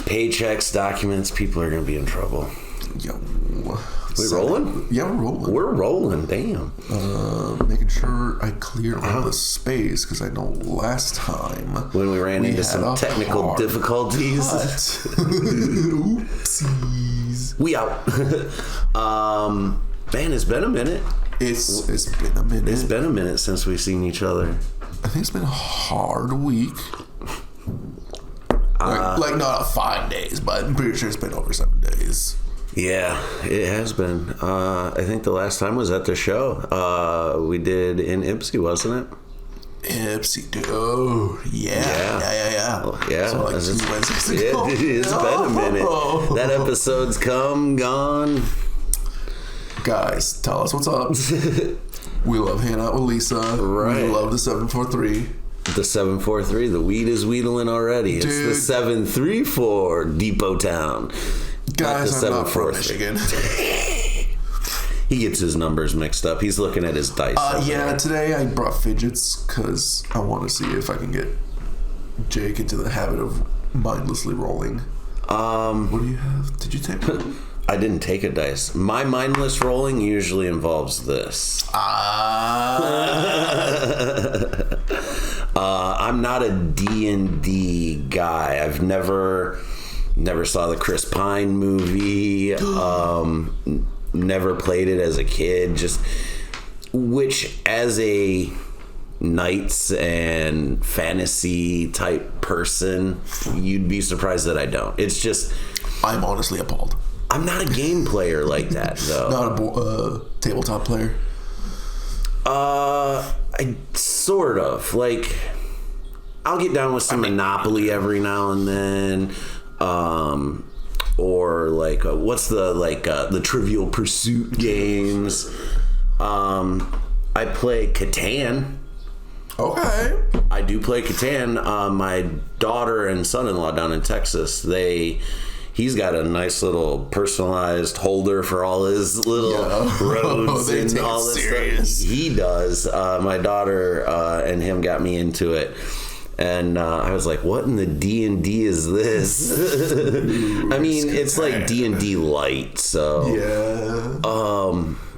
Paychecks, documents, people are going to be in trouble. Yo. We rolling? Yeah, we're rolling. We're rolling, damn. Making sure I clear all the space, because I know last time when we ran into some technical difficulties. Oopsies. We out. Man, it's been a minute. It's been a minute. It's been a minute since we've seen each other. I think it's been a hard week. Like not 5 days, but I'm pretty sure it's been over 7 days. Yeah, it has been. I think the last time was at the show we did in Ipsy, wasn't it? Ipsy, dude. Oh, yeah. So like 2 Wednesdays ago. It's been a minute. That episode's gone. Guys, tell us what's up. We love hanging out with Lisa. Right. We love the 743. The 743. The weed is wheedling already. Dude. It's the 734 Depot Town. Guys, I'm not from Michigan. He gets his numbers mixed up. He's looking at his dice. Yeah, today I brought fidgets because I want to see if I can get Jake into the habit of mindlessly rolling. What do you have? Did you take one? I didn't take a dice. My mindless rolling usually involves this. I'm not a D&D guy. I've never saw the Chris Pine movie. Never played it as a kid. Which as a knights and fantasy type person, you'd be surprised that I don't. It's just, I'm honestly appalled. I'm not a game player like that, though. Not a tabletop player? I sort of. Like, I'll get down with some Monopoly every now and then. Or like, what's the Trivial Pursuit games. I play Catan. Okay. I do play Catan. My daughter and son-in-law down in Texas, he's got a nice little personalized holder for all his little roads and all this stuff. He does. My daughter and him got me into it. And I was like, what in the D&D is this? I mean, it's like D&D light, so. Yeah.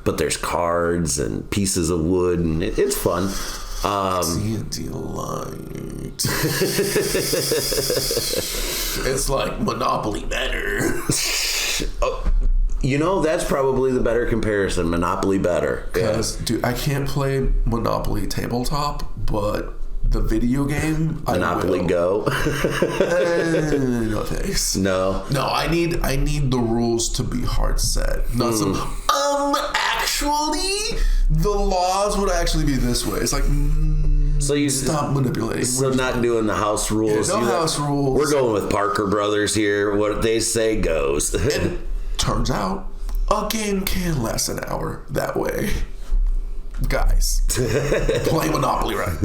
But there's cards and pieces of wood, and it's fun. D&D light. It's like Monopoly better. That's probably the better comparison. Monopoly better. Because, dude, I can't play Monopoly tabletop, but the video game, Monopoly Go. No thanks. No, I need the rules to be hard set. Not actually, the laws would actually be this way. It's like, so you stop manipulating. So not doing the house rules. Yeah, house rules. We're going with Parker Brothers here. What they say goes. And turns out, a game can last an hour that way. Guys, play Monopoly right.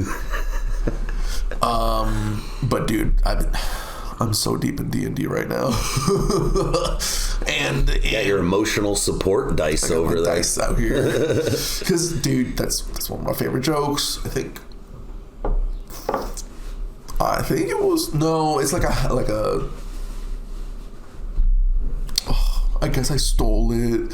But dude, I'm so deep in D&D right now. and got your emotional support dice over there. Dice out here. Because, dude, that's one of my favorite jokes. I think it was, no, it's like a I guess I stole it.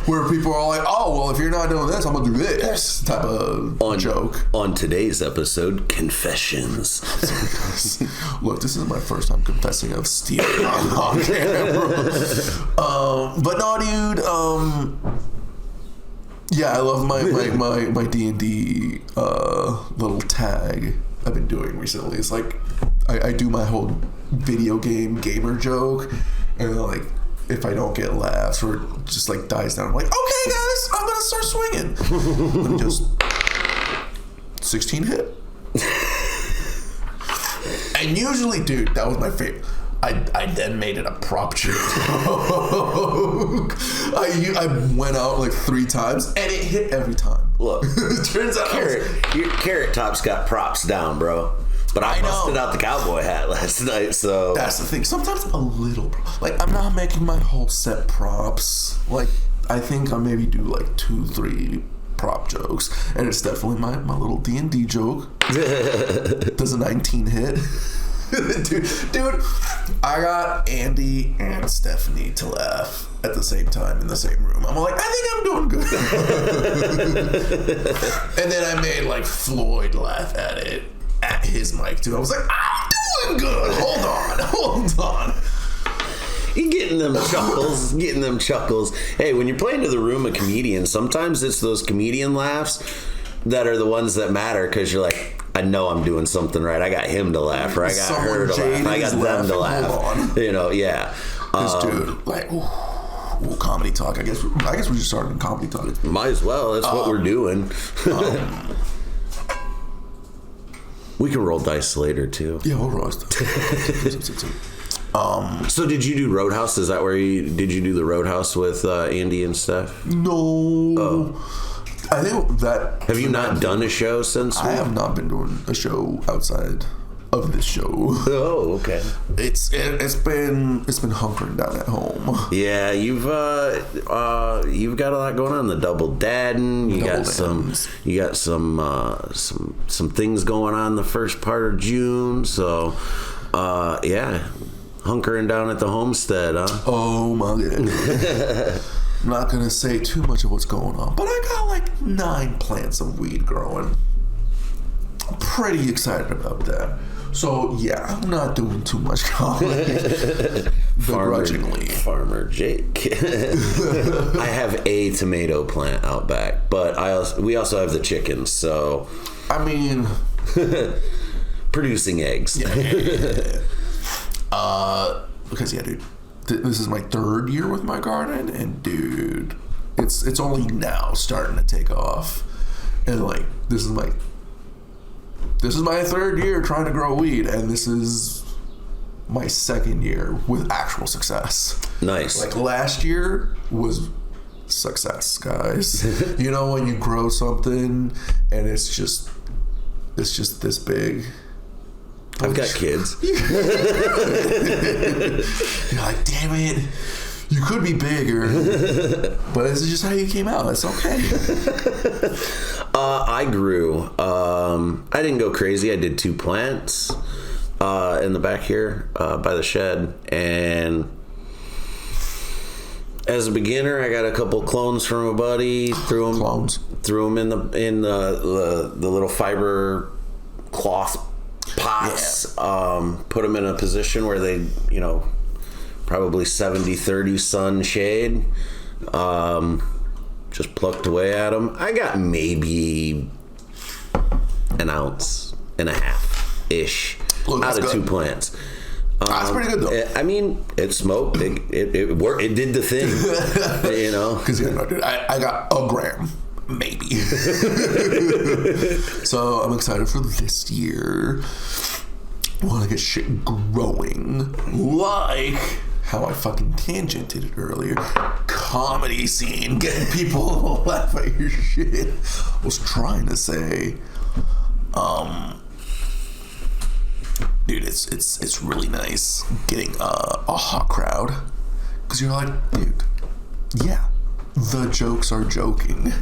Where people are like, oh, well, if you're not doing this, I'm going to do this type of joke. On today's episode, Confessions. Look, this is my first time confessing of stealing on camera. But no, dude, yeah, I love my D&D little tag I've been doing recently. It's like, I do my whole video game gamer joke. And like, if I don't get laughs or it just like dies down, I'm like, okay, guys, I'm gonna start swinging. And just 16 hit. And usually, dude, that was my favorite. I then made it a prop joke. I went out like 3 times and it hit every time. Look, turns out your Carrot Top's got props down, bro. But I busted out the cowboy hat last night, so... That's the thing. Sometimes a little... Like, I'm not making my whole set props. Like, I think I maybe do, like, 2-3 prop jokes. And it's definitely my little D&D joke. Does a 19 hit? dude, I got Andy and Stephanie to laugh at the same time in the same room. I'm like, I think I'm doing good. And then I made like Floyd laugh at his mic too. I was like, I'm doing good. Hold on. You're getting them chuckles. Hey, when you're playing to the room of comedians, sometimes it's those comedian laughs that are the ones that matter, because you're like, I know I'm doing something right. I got him to laugh, or I got her to laugh, I got them to laugh. You know, yeah. This dude, like, comedy talk. I guess we just started in comedy talk. Might as well. That's what we're doing. We can roll dice later too. Yeah, we'll roll dice. So did you do Roadhouse? Is that where did you do the Roadhouse with Andy and Steph? No. Oh. I think that. Have you not done a show since? I have not been doing a show outside of this show. Oh, okay. It's been hunkering down at home. Yeah, you've got a lot going on. The double dadding. You got some things going on the first part of June. So, yeah, hunkering down at the homestead, huh? Oh my god. I'm not gonna say too much of what's going on, but I got like 9 plants of weed growing. I'm pretty excited about that. So yeah, I'm not doing too much comedy. Begrudgingly. Farmer Jake. I have a tomato plant out back, but we also have the chickens, so I mean, producing eggs. Yeah. Because yeah, dude, this is my 3rd year with my garden, and dude, it's only now starting to take off, and like this is my 3rd year trying to grow weed, and this is my 2nd year with actual success. Nice. Like last year was success, guys. You know, when you grow something and it's just this big. I've got kids. You're like, damn it, you could be bigger, but this is just how you came out. It's okay. I grew. I didn't go crazy. I did 2 plants in the back here by the shed, and as a beginner, I got a couple clones from a buddy. Threw them in the little fiber cloth pots. Yeah. Put them in a position where they, probably 70-30 sun shade. Just plucked away at them. I got maybe 1.5 ounces ish out of 2 plants. That's pretty good though. I mean, it smoked. It worked. It did the thing. Because I got a gram. Maybe. So I'm excited for this year. I want to get shit growing. Like how I fucking tangented it earlier. Comedy scene. Getting people to laugh at your shit. I was trying to say, dude, it's really nice getting a hot crowd. Because you're like, dude, yeah, the jokes are joking.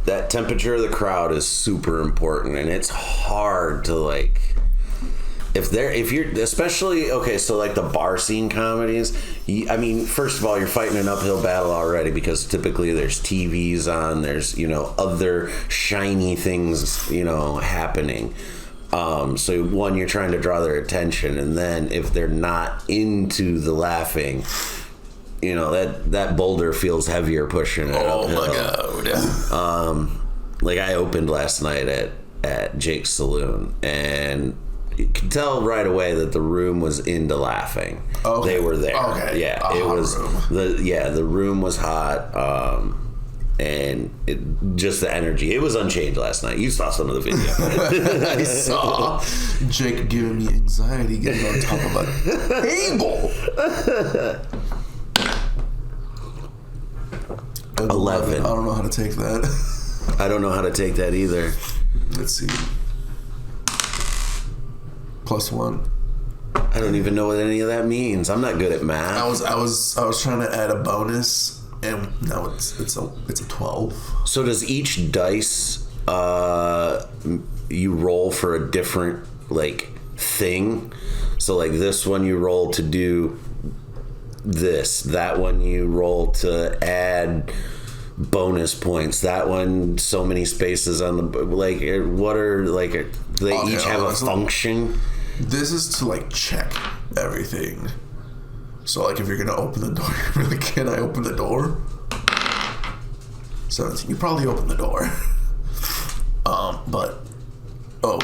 That temperature of the crowd is super important, and it's hard to if you're especially okay, so like the bar scene comedies, I mean, first of all, you're fighting an uphill battle already, because typically there's TVs on, there's other shiny things happening. So one, you're trying to draw their attention, and then if they're not into the laughing, that boulder feels heavier pushing it uphill. Oh my god. Like I opened last night at Jake's Saloon, and you could tell right away that the room was into laughing. Okay. They were there. Okay. Yeah, it was the room was hot. And just the energy. It was unchanged last night. You saw some of the video. I saw Jake giving me anxiety getting on top of a table. 11. I don't know how to take that. I don't know how to take that either. Let's see. +1. I don't even know what any of that means. I'm not good at math. I was trying to add a bonus, and now it's a 12. So does each dice you roll for a different thing. So like this one you roll to do this, that one you roll to add bonus points, that one so many spaces on the, like, what are, like, they each have a function. This is to like check everything. So like if you're gonna open the door, you're like, can I open the door? 17. You probably open the door. But no,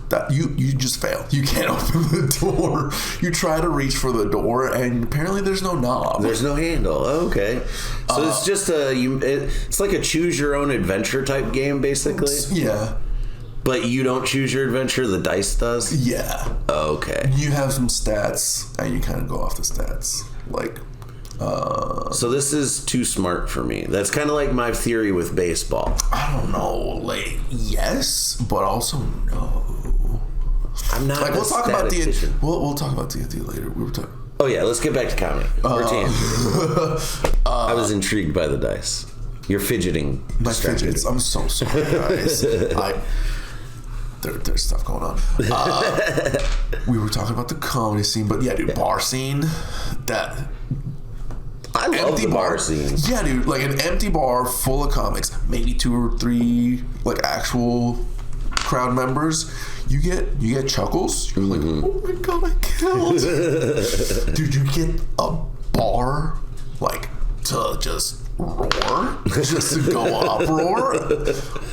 that you just fail. You can't open the door. You try to reach for the door, and apparently there's no knob. There's no handle. Okay, so it's just it's like a choose your own adventure type game, basically. Yeah. But you don't choose your adventure; the dice does. Yeah. Okay. You have some stats, and you kind of go off the stats, like. So this is too smart for me. That's kind of like my theory with baseball. I don't know, like, yes, but also no. I'm not. Like, we'll talk about D&D. We'll talk about D&D later. We were talking. Oh yeah, let's get back to comedy. I was intrigued by the dice. You're fidgeting. My fidgets. I'm so sorry, guys. There's stuff going on. We were talking about the comedy scene, but yeah, dude, bar scene. I love the bar scene. Yeah, dude, like an empty bar full of comics, maybe 2 or 3 like actual crowd members. You get chuckles. You're like, oh my god, I killed. Dude, you get a bar like to just roar, just to go uproar,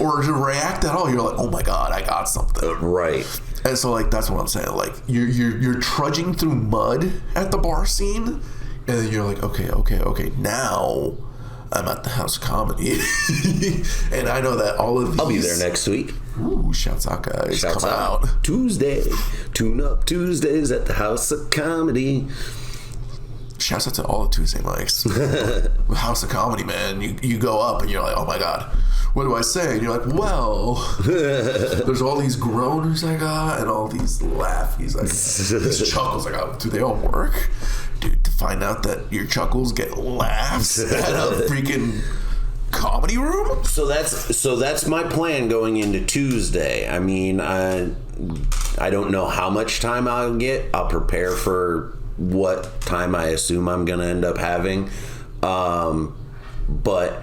or to react at all. You're like, oh my god, I got something. Right. And so like that's what I'm saying. Like you're trudging through mud at the bar scene. And then you're like, okay, now I'm at the House of Comedy. And I know that all of these... I'll be there next week. Ooh, shouts out, guys. Shouts out. Tuesday. Tune Up Tuesdays at the House of Comedy. Shouts out to all the Tuesday mics. House of Comedy, man. You go up and you're like, oh my god, what do I say? And you're like, well, there's all these groaners I got and all these laughies I got. These chuckles I got. Do they all work? Dude, to find out that your chuckles get laughs at a freaking comedy room. So that's my plan going into Tuesday. I mean, I don't know how much time I'll get. I'll prepare for what time I assume I'm gonna end up having, but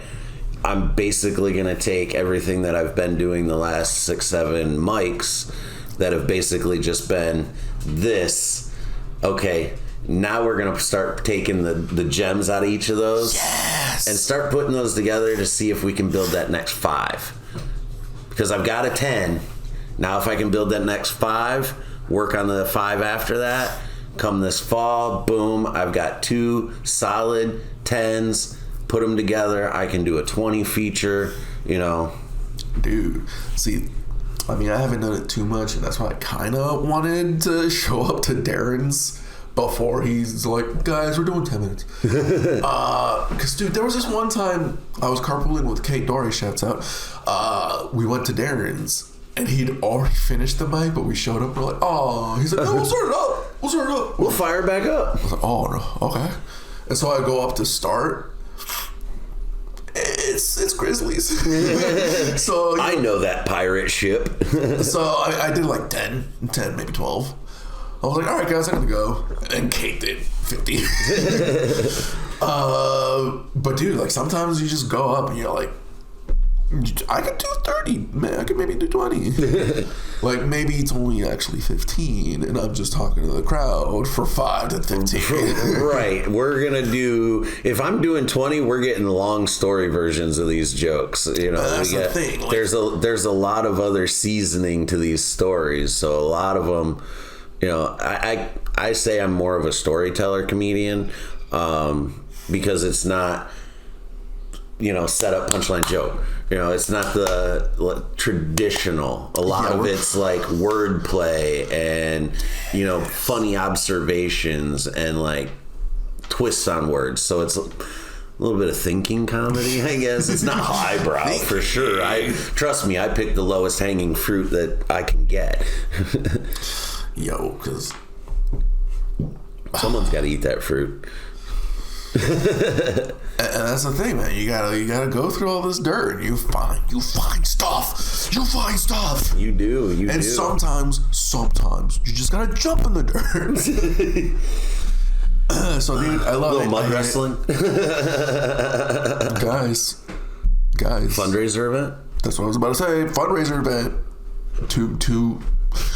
I'm basically gonna take everything that I've been doing the last 6-7 mics that have basically just been this. Okay. Now we're going to start taking the gems out of each of those. Yes! And start putting those together to see if we can build that next 5. Because I've got a 10. Now if I can build that next 5, work on the 5 after that, come this fall, boom, I've got 2 solid 10s, put them together, I can do a 20 feature, you know. Dude, see, I mean, I haven't done it too much, and that's why I kind of wanted to show up to Darren's before he's like, guys, we're doing 10 minutes. Because, dude, there was this one time I was carpooling with Kate Dory, shouts out. We went to Darren's, and he'd already finished the mic, but we showed up, and we're like, oh. He's like, no, we'll start it up. We'll fire it back up. I was like, oh, no, okay. And so I go up to start. It's Grizzlies. So I know that pirate ship. So I did like 10, maybe 12. I was like, all right, guys, I'm going to go. And Kate did 50. But, dude, like, sometimes you just go up and you're like, I could do 30. Man, I could maybe do 20. Like, maybe it's only actually 15, and I'm just talking to the crowd for 5 to 15. Right. We're going to do... If I'm doing 20, we're getting long story versions of these jokes. You know, that's the thing. Like, there's a lot of other seasoning to these stories, so a lot of them... You know, I say I'm more of a storyteller comedian because it's not, you know, set up punchline joke. You know, it's not the traditional. A lot of it's like wordplay and, you know, funny observations and like twists on words. So it's a little bit of thinking comedy, I guess. It's not highbrow for sure. Trust me, I picked the lowest hanging fruit that I can get. Yo, because someone's got to eat that fruit. And that's the thing, man. You gotta go through all this dirt, and you find stuff. You find stuff. You do. And sometimes you just gotta jump in the dirt. So, dude, I love mud wrestling. Guys. Fundraiser event? That's what I was about to say. Fundraiser event. To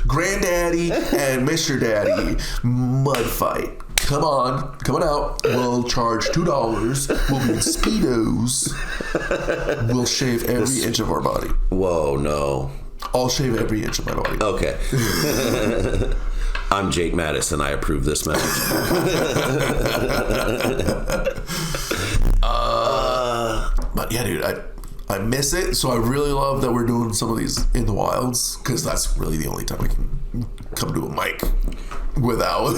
Granddaddy and Mr. Daddy mud fight. Come on out. We'll charge $2. We'll be in Speedos. We'll shave every inch of our body. Whoa, no. I'll shave every inch of my body. Okay. I'm Jake Madison. I approve this message. But yeah, dude, I miss it. So I really love that we're doing some of these in the wilds, because that's really the only time I can come to a mic without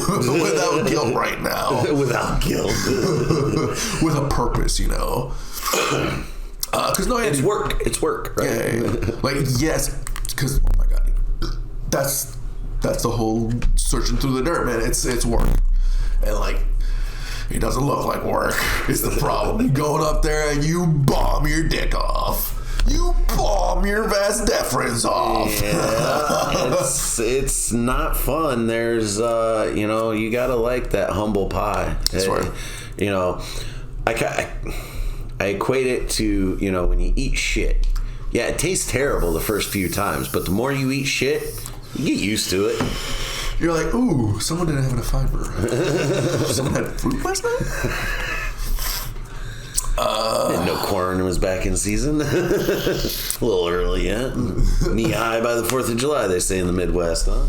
guilt right now. Without guilt. With a purpose, you know. Because it's work. It's work, right? Yeah. Like, yes, because oh my god, that's the whole searching through the dirt, man. It's work, and like, it doesn't look like work. It's the problem. You going up there and you bomb your dick off. You bomb your vas deferens off. Yeah, it's not fun. There's you gotta like that humble pie. That's right. You know, I equate it to, when you eat shit. Yeah, it tastes terrible the first few times, but the more you eat shit, you get used to it. You're like, ooh, someone didn't have enough fiber. Someone had fruit last night? Didn't know corn was back in season. A little early yet. Knee high by the 4th of July, they say in the Midwest, huh?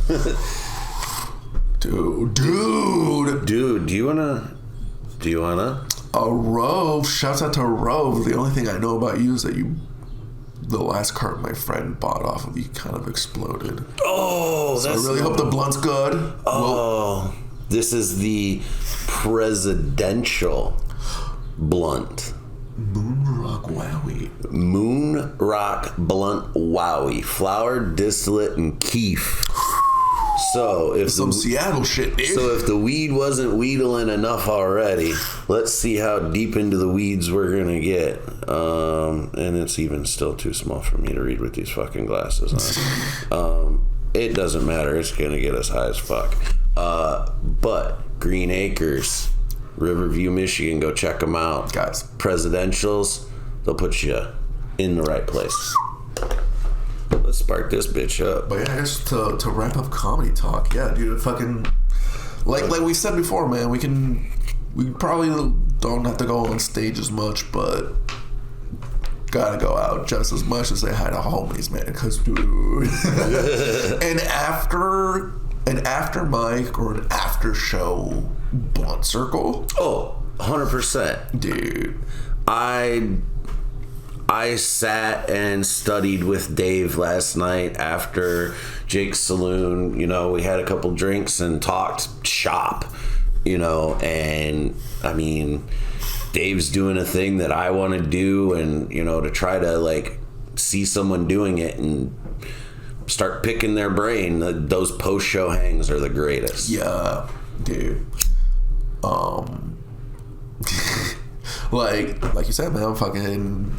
Dude, do you wanna? Rove, shouts out to Rove. The only thing I know about you is that the last cart my friend bought off of you kind of exploded. Oh, so I really hope the blunt's good. Oh, this is the presidential blunt. Moon Rock Blunt Wowie. Flour, distillate, and keef. So if some Seattle shit, dude. So if the weed wasn't wheedling enough already, let's see how deep into the weeds we're gonna get. And it's even still too small for me to read with these fucking glasses on. It doesn't matter. It's gonna get us high as fuck. But Green Acres, Riverview, Michigan, go check them out, guys. Presidentials, they'll put you in the right place. Let's spark this bitch up. But yeah, I guess to wrap up comedy talk, yeah, dude, fucking like we said before, man, we probably don't have to go on stage as much, but gotta go out just as much to say hi to homies, man, because dude. and after mic or an after show blunt circle. Oh, 100%. Dude. I sat and studied with Dave last night after Jake's Saloon. We had a couple drinks and talked shop, and I mean, Dave's doing a thing that I want to do, and, to try to like see someone doing it and start picking their brain. Those post-show hangs are the greatest. Yeah, dude. like you said, man, fucking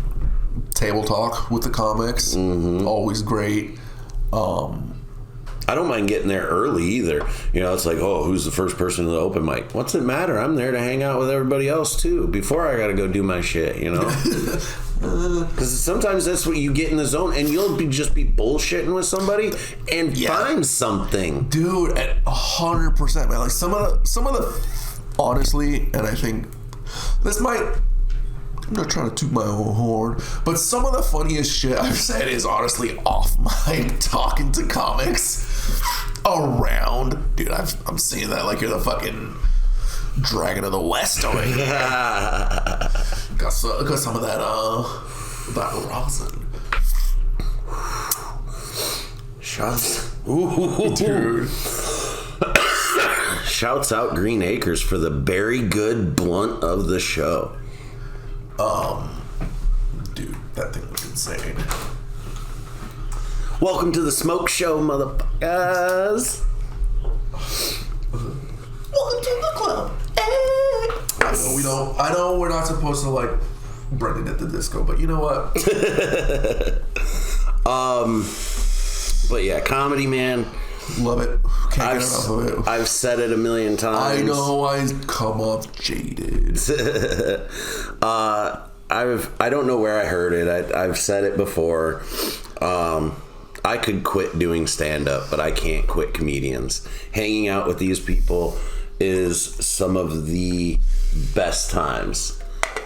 table talk with the comics, always great. I don't mind getting there early either. It's like, oh, who's the first person to the open mic? What's it matter? I'm there to hang out with everybody else too before I gotta go do my shit, because sometimes that's what you get in the zone, and you'll just be bullshitting with somebody and find something, dude. At 100%, man. Like some of the honestly, and I think this might, I'm not trying to toot my own horn, but some of the funniest shit I've said is honestly off mic, talking to comics around. Dude, I'm seeing that like you're the fucking Dragon of the West over here. Got some of that rosin. Shots. Ooh. Dude. Shouts out Green Acres for the very good blunt of the show. Dude, that thing was insane. Welcome to the smoke show, motherfuckers. Welcome to the club. Hey. We I know we're not supposed to like Brendan at the disco, but you know what? But yeah, comedy, man. Love it. Can't get enough of it. I've said it a million times. I know I come off jaded. I don't know where I heard it. I've said it before. I could quit doing stand-up, but I can't quit comedians. Hanging out with these people is some of the best times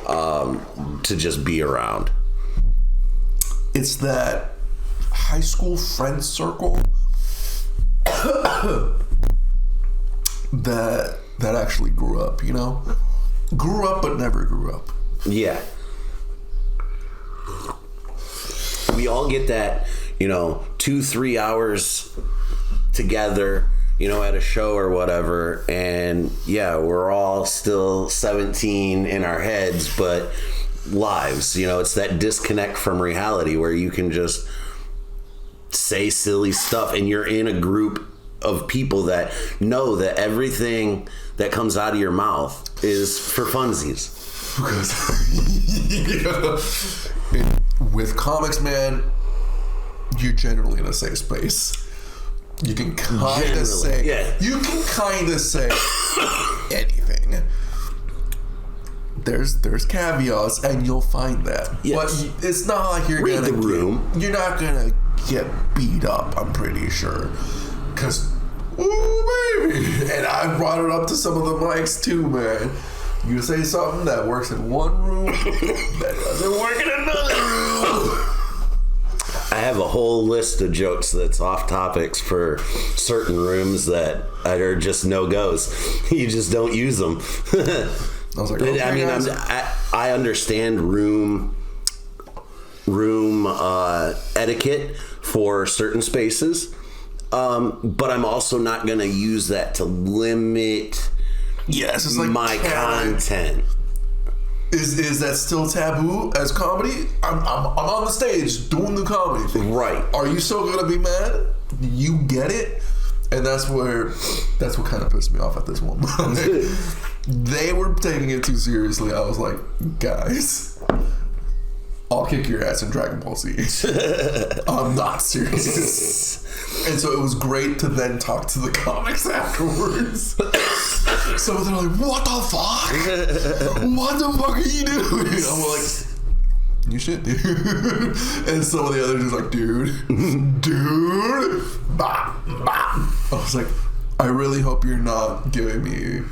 to just be around. It's that high school friend circle that actually grew up, you know? Grew up but never grew up. Yeah. We all get that, 2-3 hours together, at a show or whatever, and yeah, we're all still 17 in our heads, but lives, it's that disconnect from reality where you can just say silly stuff and you're in a group of people that know that everything that comes out of your mouth is for funsies. With comics, man, you're generally in a safe space. You can kind of say, anything. There's caveats, and you'll find that. Yes. But it's not like you're you're not gonna get beat up. I'm pretty sure, because baby, and I brought it up to some of the mics too, man. You say something that works in one room that doesn't work in another room. I have a whole list of jokes that's off topics for certain rooms that are just no-goes. You just don't use them. I was like, okay, I understand room etiquette for certain spaces, but I'm also not going to use that to limit my content. Is that still taboo as comedy? I'm on the stage doing the comedy thing. Right. Are you still gonna be mad? You get it? And that's what kind of pissed me off at this one. They were taking it too seriously. I was like, guys, I'll kick your ass in Dragon Ball Z. I'm not serious. And so it was great to then talk to the comics afterwards. So they're like, what the fuck? What the fuck are you doing? I'm like, you shit, dude. And some of the others just like, dude, bah, bah. I was like, I really hope you're not giving me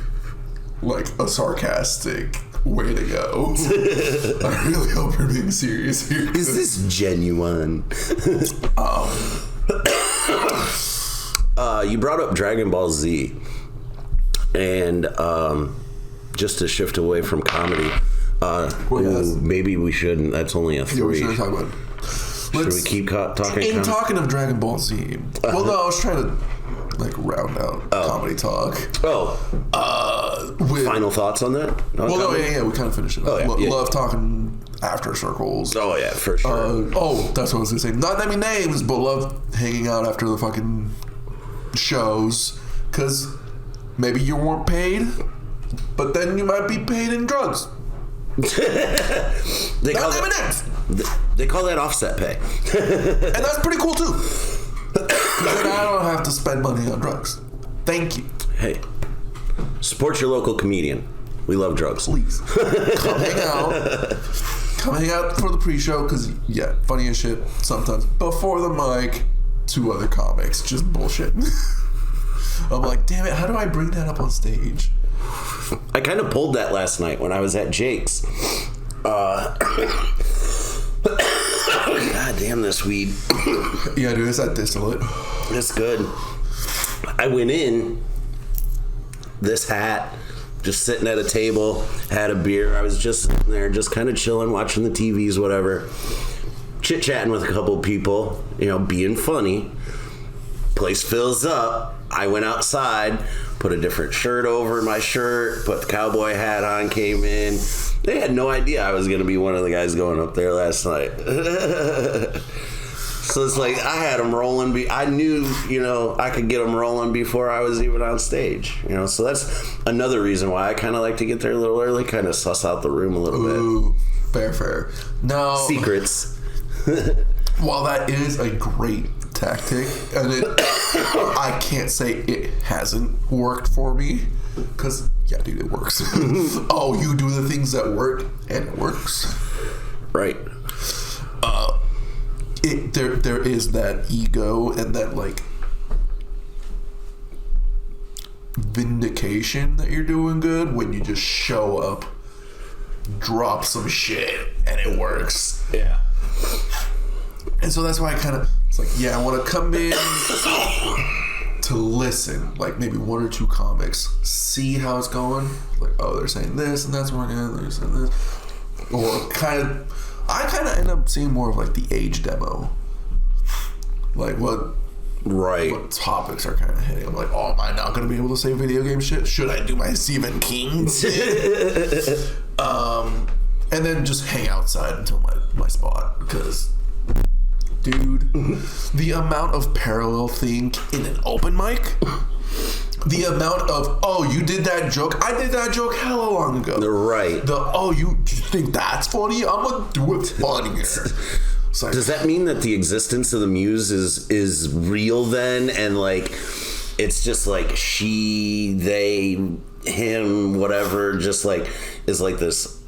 like a sarcastic way to go. I really hope you're being serious here. Is this genuine? You brought up Dragon Ball Z, and just to shift away from comedy, maybe we shouldn't. That's only a 3. Yeah, we shouldn't talk about it. Should we keep talking? Talking of Dragon Ball Z. Well, no, I was trying to round out comedy talk. Final thoughts on that? We kind of finished it. Love talking after circles. Oh yeah, for sure. That's what I was gonna say. Not that many names, but love hanging out after the fucking shows, because maybe you weren't paid, but then you might be paid in drugs. They call that offset pay. And that's pretty cool too. Because then I don't have to spend money on drugs. Thank you. Hey, support your local comedian. We love drugs. Please. Come hang out. Come hang out for the pre-show, because, funny as shit sometimes. Before the mic, 2 other comics just bullshit. I'm like, damn it, how do I bring that up on stage? I kind of pulled that last night when I was at Jake's. God damn this weed. Yeah, dude, it's that distillate. It's good. I went in, this hat, just sitting at a table, had a beer. I was just sitting there, just kind of chilling, watching the TVs, whatever. Chit-chatting with a couple of people, being funny. Place fills up. I went outside, put a different shirt over my shirt, put the cowboy hat on, came in. They had no idea I was going to be one of the guys going up there last night. So it's like I had them rolling. I knew, I could get them rolling before I was even on stage. So that's another reason why I kind of like to get there a little early, kind of suss out the room a little bit. Fair. No secrets. While that is a great tactic, and I can't say it hasn't worked for me, because yeah, dude, it works. Oh, you do the things that work, and it works. Right. There is that ego and that like vindication that you're doing good when you just show up, drop some shit, and it works. Yeah. And so that's why it's like, yeah, I want to come in to listen, like maybe one or two comics, see how it's going. Like, oh, they're saying this, and that's working, they're saying this. Or I kind of end up seeing more of like the age demo. Like what topics are kind of hitting. I'm like, oh, am I not going to be able to say video game shit? Should I do my Stephen King shit? And then just hang outside until my spot, because dude, the amount of parallel think in an open mic, the amount of, oh, you did that joke, I did that joke hella long ago. Right. You think that's funny? I'm gonna do it funnier. Like, does that mean that the existence of the muse is real then, and like it's just like she, they, him, whatever, just like is like this?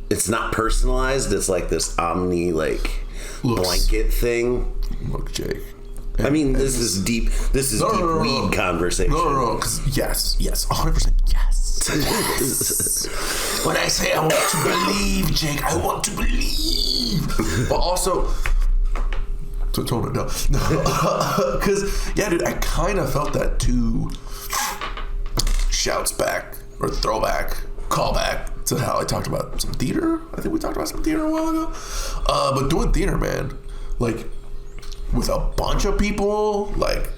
It's not personalized. It's like this omni blanket thing. Look, Jake. I mean, this is deep. This is deep weed conversation. No. Because yes, 100%, yes. When I say I want to believe, Jake, I want to believe. But also, tone it down. Because yeah, dude, I kind of felt that too. Shouts back or throwback, callback to how I talked about some theater. I think we talked about some theater a while ago. But doing theater, man, like with a bunch of people, like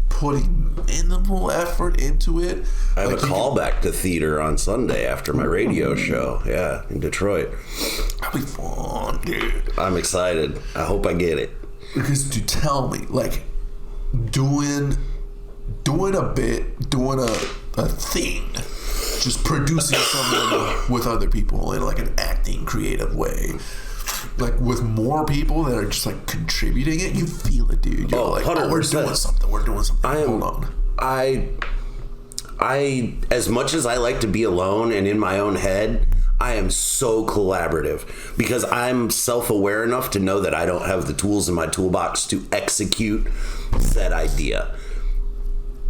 putting minimal effort into it. I have a callback to theater on Sunday after my radio show. Yeah, in Detroit. That'll be fun, dude. I'm excited. I hope I get it. Because to tell me, like, doing a bit, doing a thing, just producing something with other people in like an acting creative way, like with more people that are just like contributing it, you feel it, dude. You're like, 100%. Oh, we're doing something. Hold on. I as much as I like to be alone and in my own head, I am so collaborative because I'm self-aware enough to know that I don't have the tools in my toolbox to execute said idea.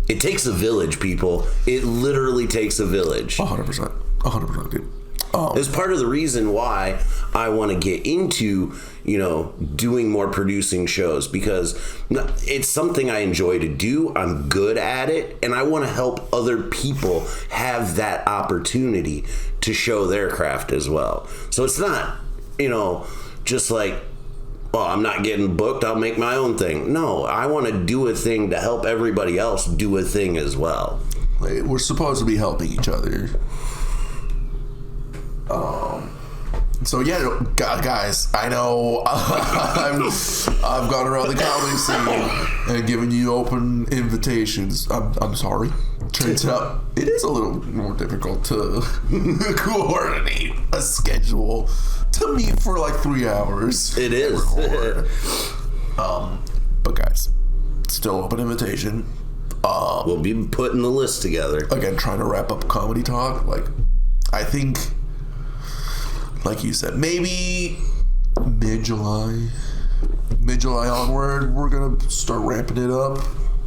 It takes a village, people. It literally takes a village. 100%, dude. It's part of the reason why I want to get into, doing more producing shows, because it's something I enjoy to do. I'm good at it, and I want to help other people have that opportunity to show their craft as well. So it's not, just like, well, I'm not getting booked, I'll make my own thing. No, I want to do a thing to help everybody else do a thing as well. We're supposed to be helping each other. So yeah, guys, I know I've gone around the comedy scene and given you open invitations. I'm sorry. Turns out it is a little more difficult to coordinate a schedule to meet for like 3 hours. It is. But guys, still open invitation. We'll be putting the list together. Again, trying to wrap up comedy talk. Like, I think, like you said, maybe mid-July onward, we're gonna start ramping it up.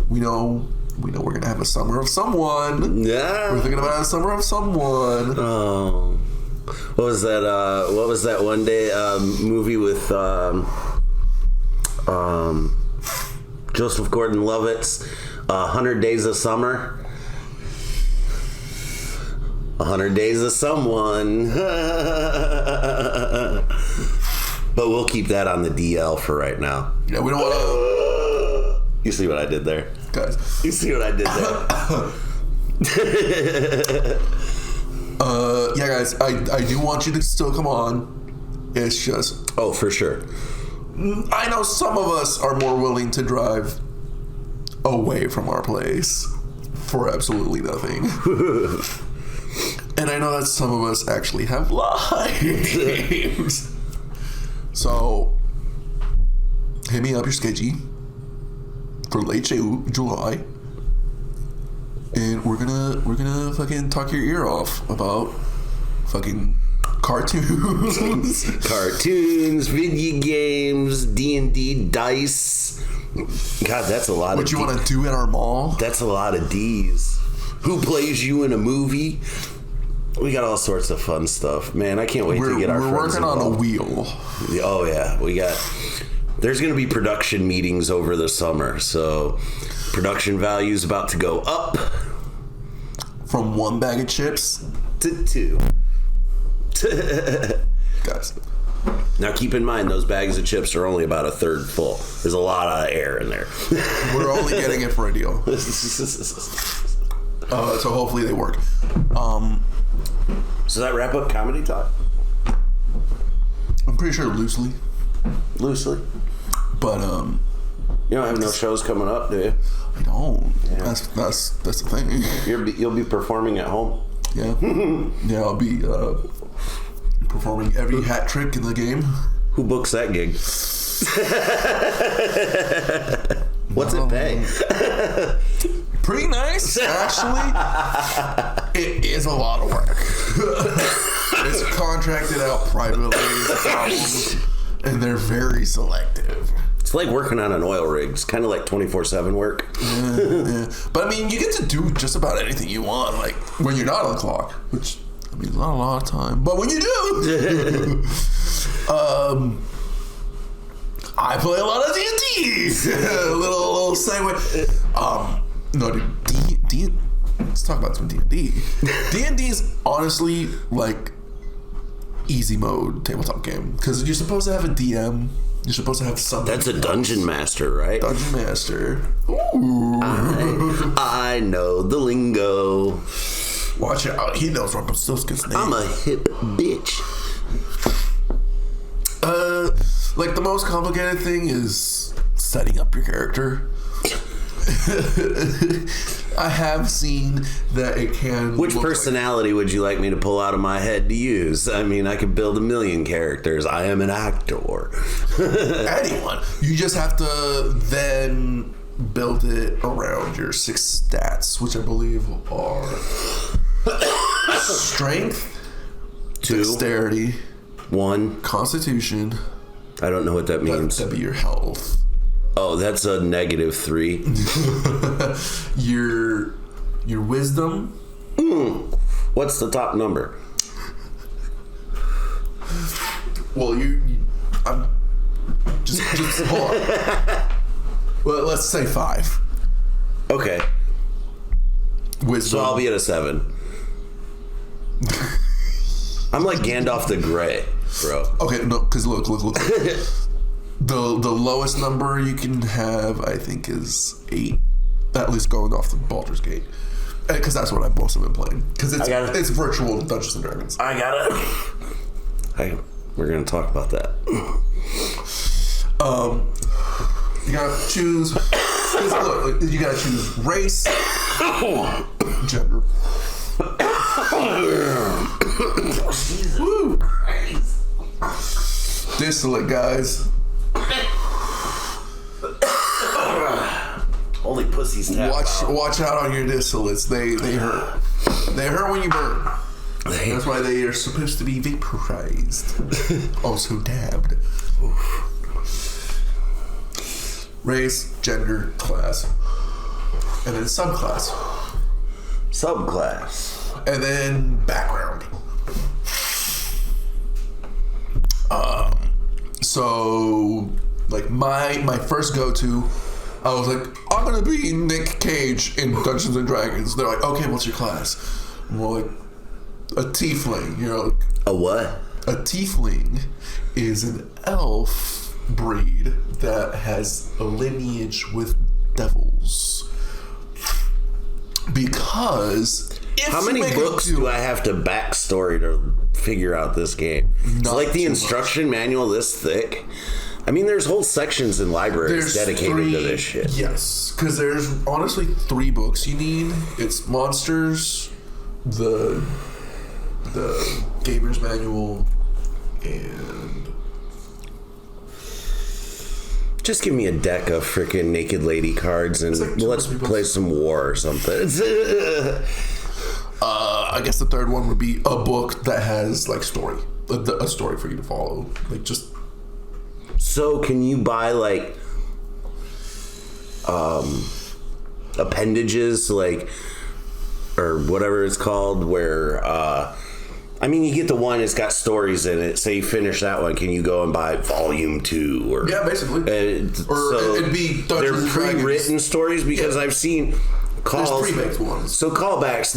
We know we're gonna have a summer of someone. Yeah, we're thinking about a summer of someone. Oh, what was that one day movie with Joseph Gordon-Levitt's 100 Days of Summer? 100 Days of Someone. But we'll keep that on the DL for right now. Yeah, we don't want to... You see what I did there? Guys. You see what I did there? Yeah, guys, I do want you to still come on. It's just... Oh, for sure. I know some of us are more willing to drive away from our place for absolutely nothing. And I know that some of us actually have lives. So, hit me up your sketchy for late July. And we're gonna fucking talk your ear off about fucking cartoons. Cartoons, video games, D&D, dice. God, that's a lot. What you want to do at our mall? That's a lot of D's. Who plays you in a movie? We got all sorts of fun stuff. Man, I can't wait to get our friends involved. We're working on a wheel. Oh, yeah. There's going to be production meetings over the summer, so production value's about to go up. From 1 bag of chips to 2. Guys. Now keep in mind, those bags of chips are only about a third full. There's a lot of air in there. We're only getting it for a deal. So hopefully they work. So that wrap up comedy talk? I'm pretty sure loosely. But you don't have no shows coming up, do you? I don't. Yeah. That's the thing. You'll be performing at home. Yeah. Yeah, I'll be performing every hat trick in the game. Who books that gig? What's it pay? Pretty nice, actually. It is a lot of work. It's contracted out privately, and they're very selective. It's like working on an oil rig. It's kind of like 24/7 work. Yeah. But I mean, you get to do just about anything you want, like when you're not on the clock, which I mean, not a lot of time. But when you do, I play a lot of D&D. little segue. No, dude, D. Let's talk about some D&D. D&D is honestly like easy mode tabletop game because you're supposed to have a DM. You're supposed to have something. That's a dungeon master, right? Dungeon master. Ooh. I know the lingo. Watch out. He knows Rumpelstiltskin's name. I'm a hip bitch. Like the most complicated thing is setting up your character. I have seen that it can. Which personality would you like me to pull out of my head to use? I mean, I could build a million characters. I am an actor. Anyone. You just have to then build it around your 6 stats, which I believe are strength, 2, dexterity, 1, constitution. I don't know what that means. That'd be your health. Oh, that's a -3. Your wisdom. What's the top number? Well, I'm just hold on. Well, let's say 5. Okay. Wisdom. So I'll be at a 7. I'm like Gandalf the Grey, bro. Okay, no, because look. The lowest number you can have, I think, is 8. At least going off the Baldur's Gate. Because that's what I've mostly been playing. Because it's virtual Dungeons and Dragons. I got it. Hey, we're going to talk about that. You gotta choose. Look, you gotta choose race, gender. Woo! Distillate, guys. Only pussies tap Watch out on your distillates. They hurt. They hurt when you burn. That's why they are supposed to be vaporized. Also dabbed. Oof. Race, gender, class, and then subclass. And then background. So like my first go-to, I was like, I'm gonna be Nick Cage in Dungeons and Dragons. They're like, okay, what's your class? And we're like, a tiefling. You know, like, a what? A tiefling is an elf breed that has a lineage with devils. Because how many books do I have to backstory to figure out this game? It's like the instruction manual this thick. I mean, there's whole sections in libraries dedicated to this shit. Yes, because there's honestly 3 books you need. It's Monsters, the Gamer's Manual, and... Just give me a deck of freaking Naked Lady cards and like let's play some War or something. I guess the third one would be a book that has like story, a story for you to follow, like just. So can you buy like appendages, like, or whatever it's called, where I mean, you get the one that's got stories in it. Say you finish that one, can you go and buy volume 2? Or yeah, basically. So it'd be they're pre-written stories, because I've seen calls. There's pre-baked ones. So callbacks.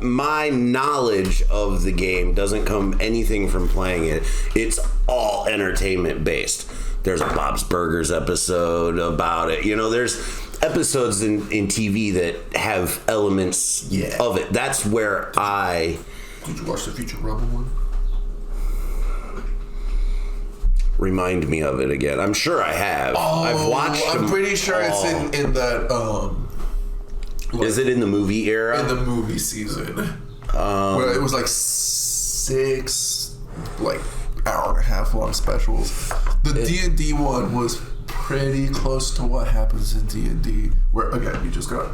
My knowledge of the game doesn't come anything from playing it. It's all entertainment based. There's a Bob's Burgers episode about it. You know, there's episodes in TV that have elements of it. That's where Did you watch the Future Rebel one? Remind me of it again. I'm sure I have. Oh, I've watched I'm pretty sure it's in that. Is it in the movie era? In the movie season. Where it was like 6, like, hour-and-a-half long specials. The D&D one was pretty close to what happens in D&D. Where, again, you just got...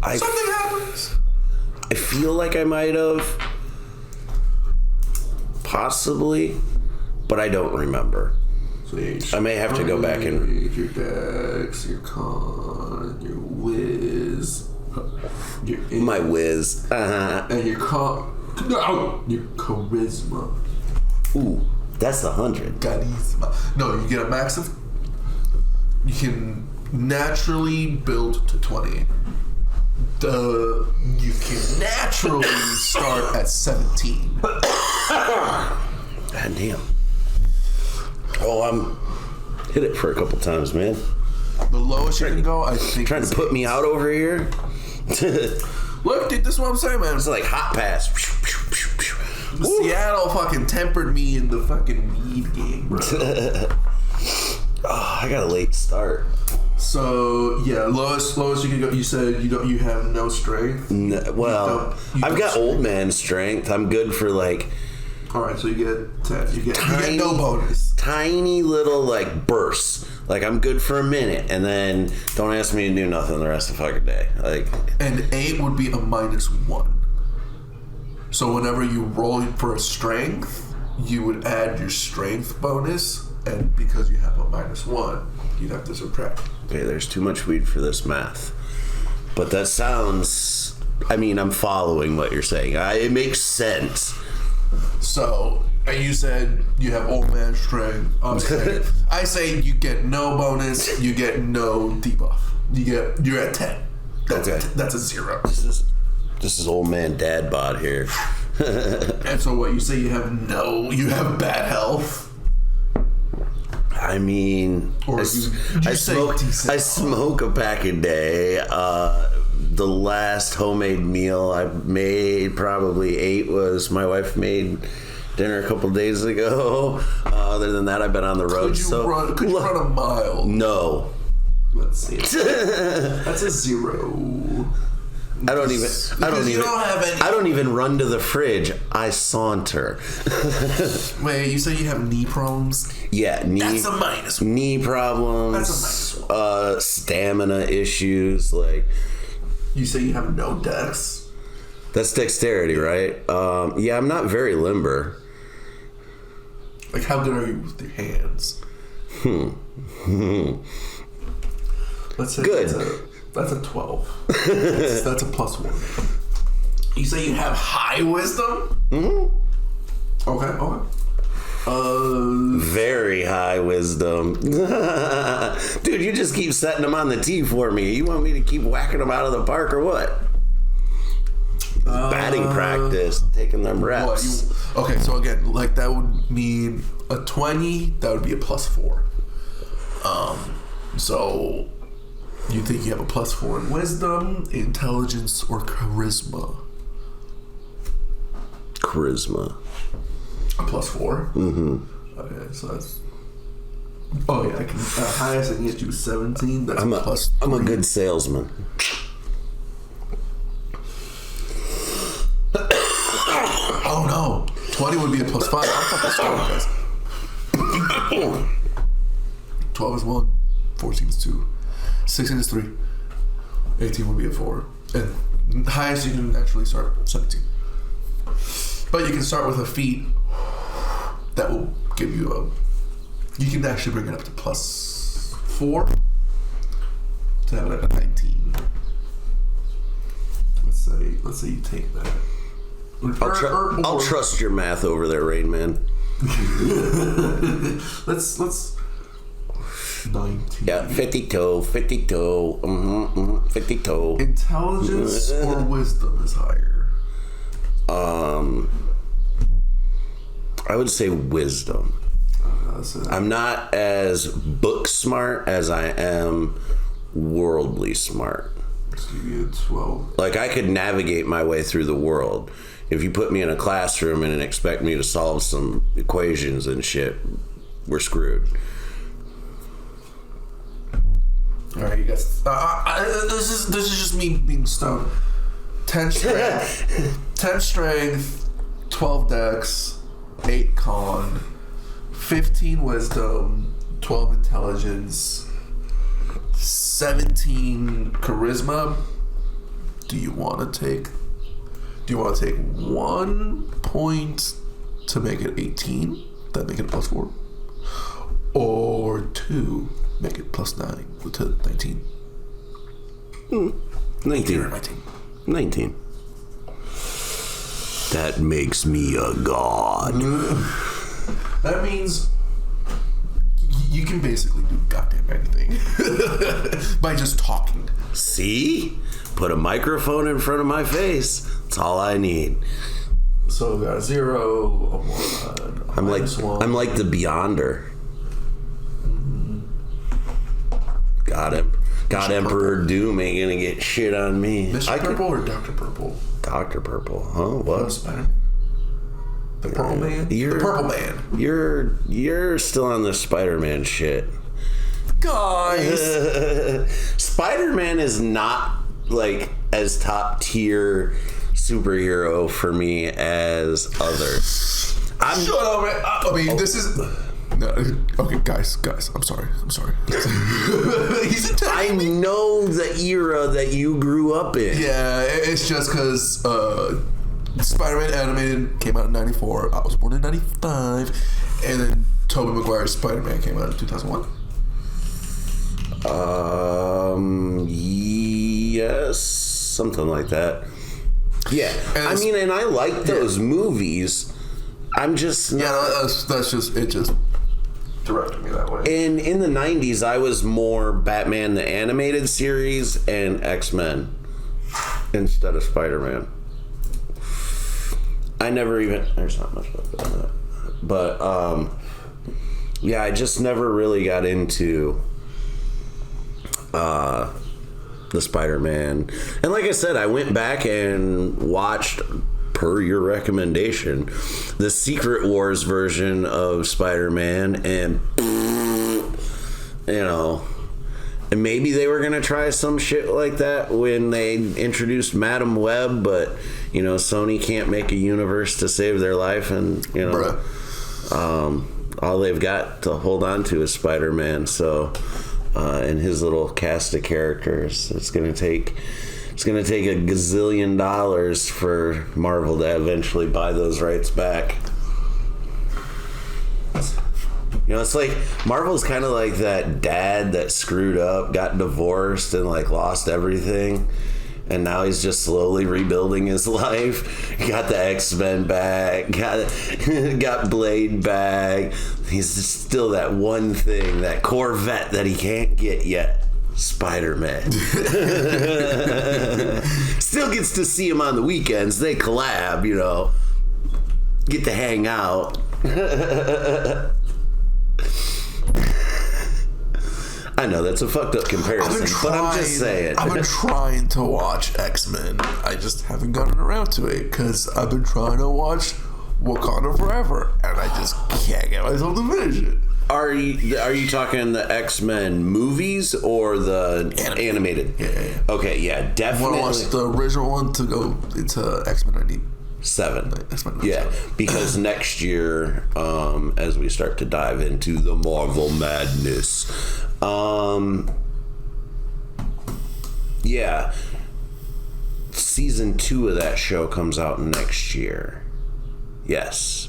something happens. I feel like I might have, possibly, but I don't remember. So I may have to go back and read your dex, your con, your whiz, my whiz, and your your charisma. Ooh, that's 100. Charisma. No, you get a max of. You can naturally build to 20. You can naturally start at 17. God damn. Oh, I'm hit it for a couple times, man. The lowest you can go, I think. Trying to put me out over here. Look, dude, this is what I'm saying, man. It's like hot pass. Seattle fucking tempered me in the fucking weed game, bro. Oh, I got a late start. So yeah, lowest you can go. You said you have no strength. Well, I've got old man strength. I'm good for like. All right, so you get 10. You get no bonus. Tiny little like bursts. Like I'm good for a minute, and then don't ask me to do nothing the rest of the fucking day. Like. And 8 would be a -1. So whenever you roll for a strength, you would add your strength bonus, and because you have a -1, you'd have to subtract. Okay, there's too much weed for this math. But that sounds... I mean, I'm following what you're saying. It makes sense. So, and you said you have old man strength. I say you get no bonus, you get no debuff. You're at 10. That's a 0. This is old man dad bod here. And so what, you say you have bad health? I mean, I smoke a pack a day. The last homemade meal I made, probably 8, was my wife made dinner a couple days ago. Other than that, I've been on the road. Could you run a mile? No. Let's see. That's a 0. I don't even run to the fridge. I saunter. Wait, you say you have knee problems? Yeah, That's a -1. Knee problems. That's a -1. Stamina issues. Like, you say you have no dex? That's dexterity, right? Yeah, I'm not very limber. Like, how good are you with your hands? Let's say good. That's a 12. That's a +1. You say you have high wisdom? Mm-hmm. Okay. Very high wisdom. Dude, you just keep setting them on the tee for me. You want me to keep whacking them out of the park or what? Batting practice, taking them reps. Okay, so again, like that would mean a 20, that would be a +4. So you think you have a +4 in wisdom, intelligence, or charisma? Charisma. A +4? Mm-hmm. Okay, so that's Oh yeah, I can. Highest I can get you 17. That's plus 3. I'm a good salesman. Oh no, 20 would be a plus 5. I'm fucking stupid, guys. 12 is 1, 14 is 2, 16 is 3, 18 would be a 4, and highest you can actually start 17. But you can start with a feat that will give you a. You can actually bring it up to plus 4 to have it at a 19. Let's say you take that. I'll trust your math over there, Rain Man. let's 19. Yeah, 52. 52. Intelligence or wisdom is higher? I would say wisdom. I'm not as book smart as I am worldly smart. Let's give you a 12. Like, I could navigate my way through the world. If you put me in a classroom and expect me to solve some equations and shit, we're screwed. All right, you guys. This is just me being stoned. 10 strength, 10 strength, 12 dex, 8 con, 15 wisdom, 12 intelligence, 17 charisma. Do you want to take 1 point to make it 18? That make it plus 4, or 2 make it plus 9 to 19. 19. 19. That makes me a god. That means you can basically do goddamn anything by just talking. See? Put a microphone in front of my face. That's all I need. So we got a 0, a 1, a -1. I'm like the Beyonder. Got him. Got Mr. Emperor Purple. Doom ain't gonna get shit on me. Mr. Purple or Dr. Purple? Dr. Purple. Huh? What? Spider-Man. The Purple Man? The Purple Man. You're still on the Spider-Man shit. Guys! Spider-Man is not like as top tier superhero for me as others. Shut up, man. I mean, this is... No, okay, guys, I'm sorry. I know the era that you grew up in. Yeah, it's just because Spider-Man animated came out in 94. I was born in 95, and then Tobey Maguire's Spider-Man came out in 2001. Yes, something like that. Yeah, and I mean, and I like those movies. I'm just not, that's just it. Just directed me that way. And in the 90s, I was more Batman the Animated Series and X-Men instead of Spider-Man. I never even... There's not much left on that. But, yeah, I just never really got into the Spider-Man. And like I said, I went back and watched... per your recommendation, the Secret Wars version of Spider-Man, and and maybe they were gonna try some shit like that when they introduced Madam Web, but Sony can't make a universe to save their life, and all they've got to hold on to is Spider-Man. So and his little cast of characters, it's gonna take a gazillion dollars for Marvel to eventually buy those rights back. It's like Marvel's kind of like that dad that screwed up, got divorced, and lost everything, and now he's just slowly rebuilding his life. Got the X-Men back, got Blade back. He's still that one thing, that Corvette that he can't get yet. Spider-Man. Still gets to see him on the weekends. They collab, get to hang out. I know that's a fucked up comparison, but I'm just saying. I've been trying to watch X-Men. I just haven't gotten around to it because I've been trying to watch Wakanda Forever, and I just can't get myself to finish it. Are you talking the X-Men movies or the animated? Yeah. Okay, yeah, definitely. I want to watch the original one to go into X-Men 97. X-Men 97. Yeah, because next year, as we start to dive into the Marvel madness, yeah, season 2 of that show comes out next year. Yes,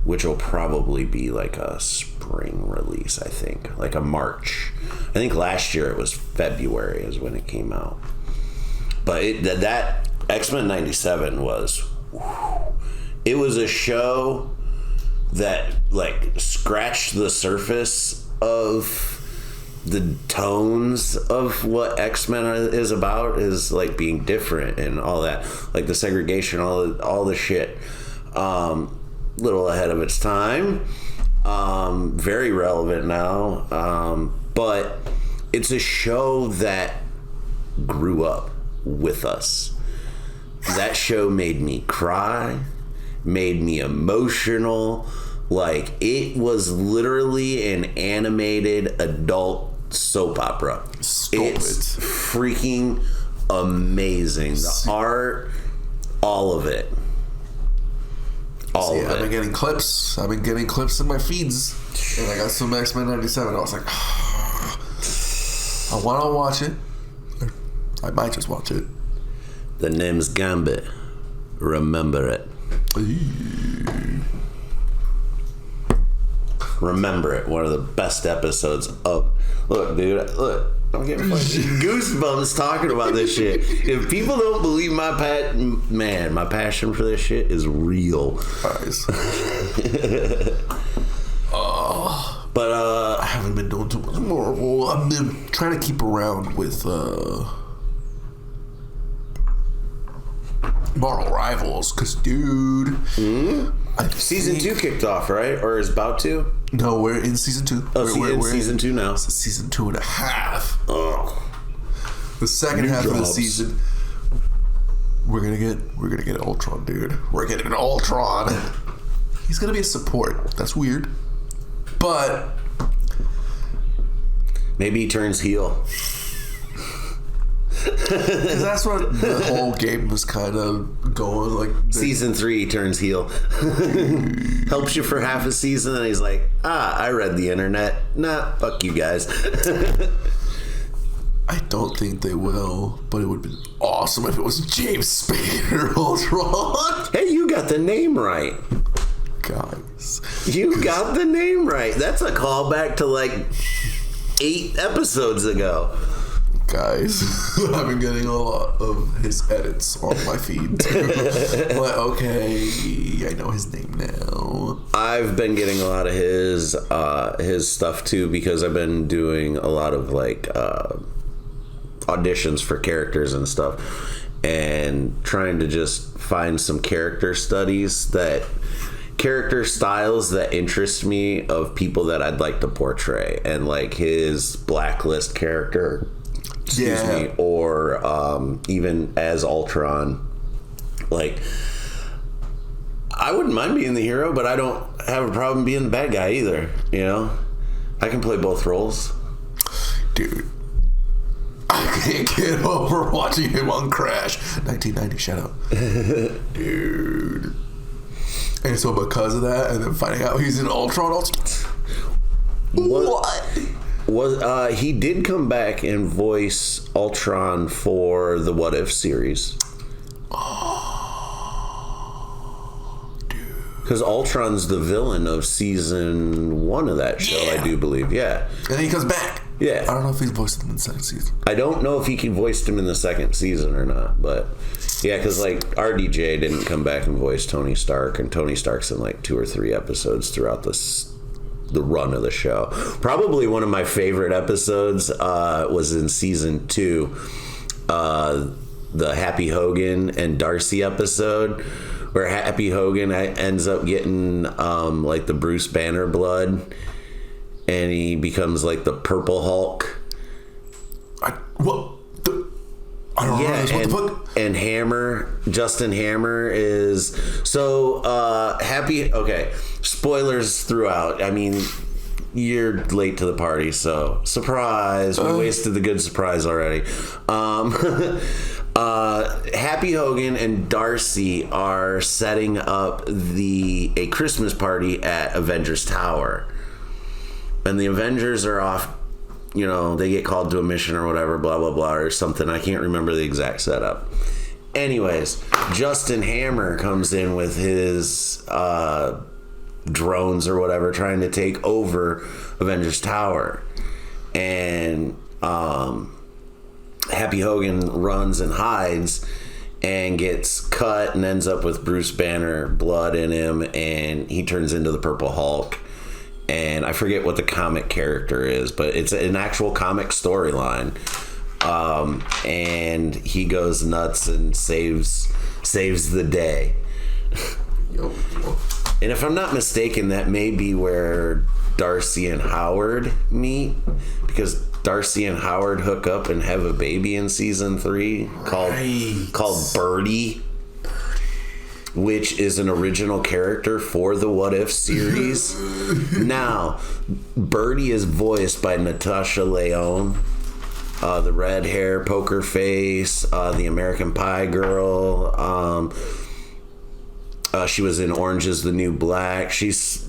which will probably be like a spring release, I think, like a March. I think last year it was February is when it came out. But that X-Men 97 was, it was a show that like scratched the surface of the tones of what X-Men is about, is like being different and all that, like the segregation, all the shit. Little ahead of its time, very relevant now, but it's a show that grew up with us. That show made me cry, made me emotional. Like, it was literally an animated adult soap opera. It's freaking amazing. The art, all of it. I've been getting clips. I've been getting clips in my feeds, and I got some X-Men 97. I was like, I want to watch it. I might just watch it. The name's Gambit. Remember it. Remember it. One of the best episodes of. Look, dude. Look. I'm getting goosebumps talking about this shit. If people don't believe my passion for this shit is real. Guys. But I haven't been doing too much more. Well, I've been trying to keep around with Marvel Rivals, cause dude, season 2 kicked off, right? Or is about to? No, we're in season 2. Oh, we're in season 2 now. Season 2.5. Oh, the second half of the season, we're gonna get Ultron, dude. We're getting an Ultron. He's gonna be a support. That's weird, but maybe he turns heel. Because that's what the whole game was kind of going like. Season 3 turns heel. Helps you for half a season, and he's like, I read the internet. Nah, fuck you guys. I don't think they will, but it would have been awesome if it was James Spader Ultron. Hey, you got the name right. Guys. You got the name right. That's a callback to like 8 episodes ago. Guys, I've been getting a lot of his edits on my feed too. But okay, I know his name now. I've been getting a lot of his stuff too, because I've been doing a lot of like auditions for characters and stuff, and trying to just find some character styles that interest me of people that I'd like to portray, and like his Blacklist character. Excuse me, or even as Ultron. Like, I wouldn't mind being the hero, but I don't have a problem being the bad guy either, you know? I can play both roles. Dude, I can't get over watching him on Crash. 1990, shut up. Dude. And so because of that, and then finding out he's in Ultron. What? He did come back and voice Ultron for the What If series. Oh, dude. Because Ultron's the villain of season 1 of that show, I do believe. Yeah. And then he comes back. Yeah. I don't know if he's voiced him in the second season. I don't know if he voiced him in the second season or not, but yeah, because like RDJ didn't come back and voice Tony Stark, and Tony Stark's in like 2 or 3 episodes throughout the run of the show. Probably one of my favorite episodes was in season 2, the Happy Hogan and Darcy episode, where Happy Hogan ends up getting like the Bruce Banner blood, and he becomes like the Purple Hulk. I don't know this. What the fuck? and Hammer, Justin Hammer is so happy. Okay, spoilers throughout. I mean, you're late to the party, so surprise. We wasted the good surprise already. Happy Hogan and Darcy are setting up a Christmas party at Avengers Tower, and the Avengers are off. You know, they get called to a mission or whatever, blah blah blah, or something. I can't remember the exact setup. Anyways, Justin Hammer comes in with his drones or whatever, trying to take over Avengers Tower, and Happy Hogan runs and hides and gets cut and ends up with Bruce Banner blood in him, and he turns into the Purple Hulk. And I forget what the comic character is, but it's an actual comic storyline. And he goes nuts and saves the day. And if I'm not mistaken, that may be where Darcy and Howard meet, because Darcy and Howard hook up and have a baby in season 3 called Birdie, which is an original character for the What If series. Now, Birdie is voiced by Natasha Lyonne, the red hair, poker face, the American Pie girl. She was in Orange is the New Black. She's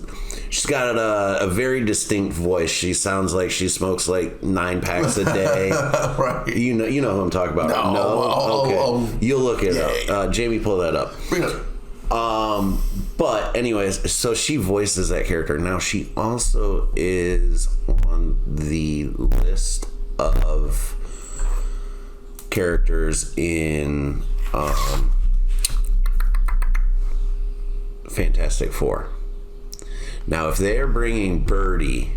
got a very distinct voice. She sounds like she smokes like 9 packs a day. Right. You know who I'm talking about. No? Okay. You'll look it up. Jamie, pull that up. Bring it up. But anyways, so she voices that character. Now she also is on the list of characters in Fantastic Four. Now, if they're bringing Birdie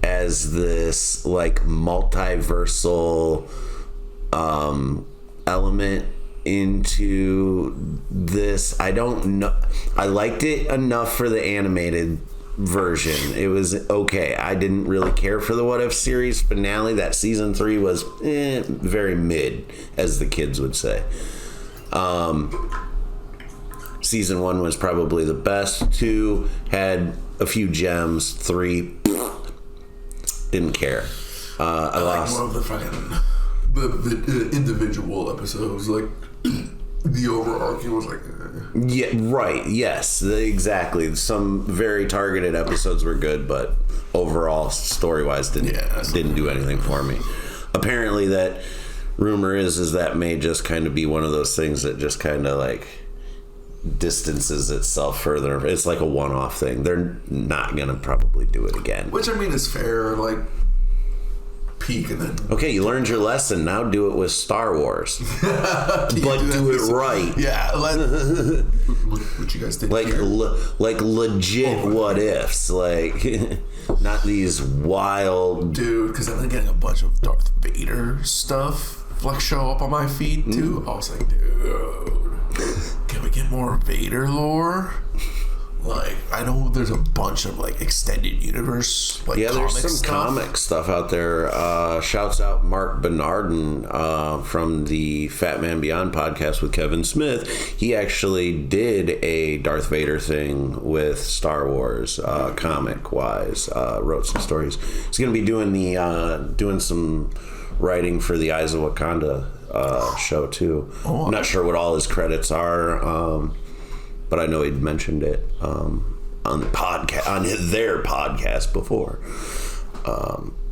as this like multiversal element into this, I don't know. I liked it enough for the animated version. It was okay. I didn't really care for the What If series finale. That season 3 was very mid, as the kids would say. Season 1 was probably the best. 2 had a few gems. 3 didn't care. I lost more of the fucking the individual episodes, like the overarching was like yeah, right, yes, exactly. Some very targeted episodes were good, but overall story-wise didn't do anything for me. Apparently that rumor is that may just kind of be one of those things that just kind of like distances itself further. It's like a one-off thing. They're not gonna probably do it again, which I mean is fair. Like peak and then okay, you learned your lesson. Now do it with Star Wars, but do it right. Yeah, what you guys did like like legit what ifs, like not these wild dude. Because I've been getting a bunch of Darth Vader stuff like show up on my feed too. I was like, dude, can we get more Vader lore? Like, I know there's a bunch of like extended universe, like there's some comic stuff out there. Shouts out Mark Bernardin from the Fat Man Beyond podcast with Kevin Smith. He actually did a Darth Vader thing with Star Wars, comic wise. Wrote some stories. He's going to be doing some writing for the Eyes of Wakanda show too. I'm not sure what all his credits are. But I know he'd mentioned it on the podcast, on their podcast before.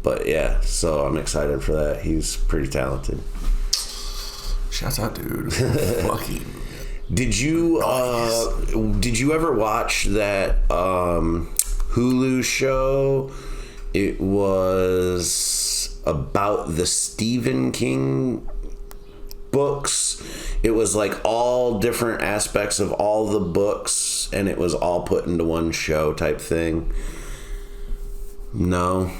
But yeah, so I'm excited for that. He's pretty talented. Shouts out, dude. Fucking. Did you ever watch that Hulu show? It was about the Stephen King books. It was like all different aspects of all the books, and it was all put into one show type thing. No,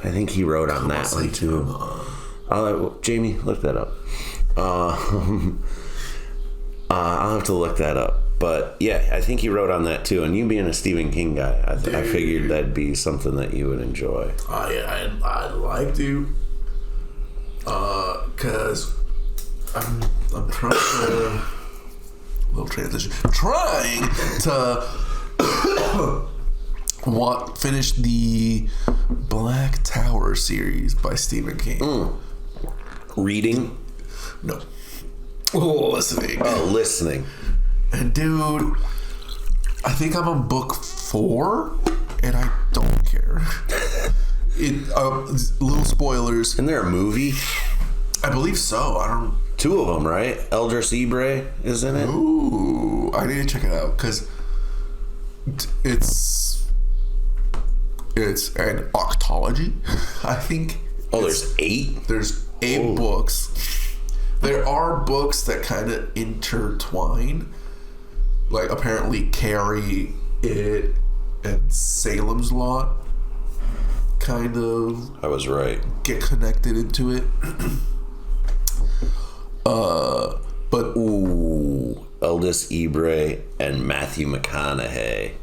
I think he wrote on that one too. Jamie, look that up. I'll have to look that up. But yeah, I think he wrote on that too. And you being a Stephen King guy, I figured that'd be something that you would enjoy. I'd like to, because I'm trying to little transition. Trying to finish the Black Tower series by Stephen King. Reading? No. Listening. Oh, listening. And dude, I think I'm on book 4, and I don't care. Little spoilers. Isn't there a movie? I believe so. I don't. 2 of them, right? Eldris Ibre is in it. Ooh, I need to check it out because it's an octology, I think. Oh, there's 8? There's 8 books. There are books that kind of intertwine. Like, apparently Carrie, It, and Salem's Lot kind of... I was right. ...get connected into it. But... Ooh, Eldris Ibre and Matthew McConaughey.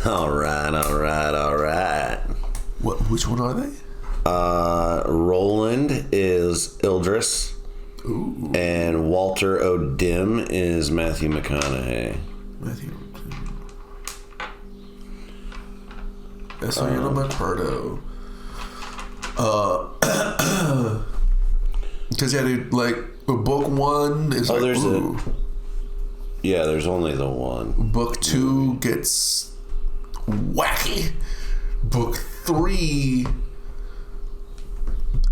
All right. Which one are they? Roland is Ildris. Ooh. And Walter O'Dim is Matthew McConaughey. Eso yo no me acuerdo. Because, yeah, dude, like, book 1 is there's there's only the one. Book 2 gets wacky. Book 3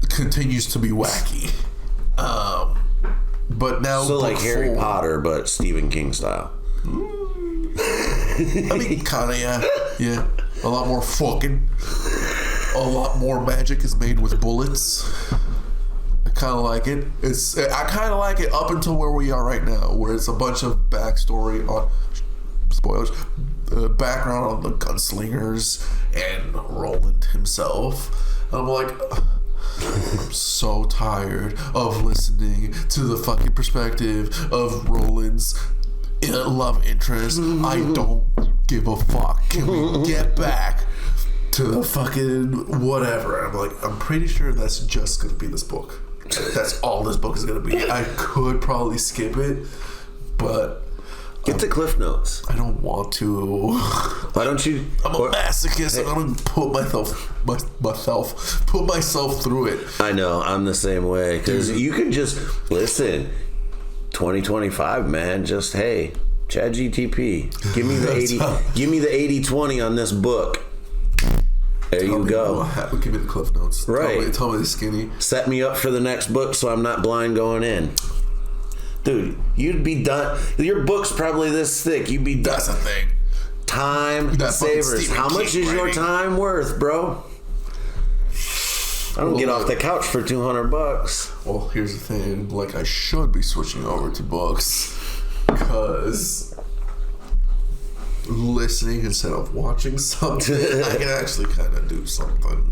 continues to be wacky. But now, so like Harry 4, Potter, but Stephen King style. I mean, kind of, yeah. A lot more fucking. A lot more magic is made with bullets. I kind of like it. I kind of like it up until where we are right now, where it's a bunch of backstory on spoilers, background on the gunslingers and Roland himself. And I'm like, I'm so tired of listening to the fucking perspective of Roland's love interest. I don't give a fuck. Can we get back to the fucking whatever? And I'm like, I'm pretty sure that's just gonna be this book. That's all this book is gonna be. I could probably skip it, but get the Cliff Notes. I don't want to. Why don't you? I'm a masochist. I'm gonna put myself through it. I know. I'm the same way because you can just listen. 2025, man. Just hey, ChatGTP. Give me the 80. Give me the 80/20 on this book. There you go. Give me the Cliff Notes. Right. Tell me the skinny. Set me up for the next book so I'm not blind going in. Dude, you'd be done. Your book's probably this thick. You'd be done. That's a thing. Time savers. How much is your time worth, bro? I don't get off the couch for $200. Well, here's the thing. Like, I should be switching over to books because listening instead of watching something, I can actually kind of do something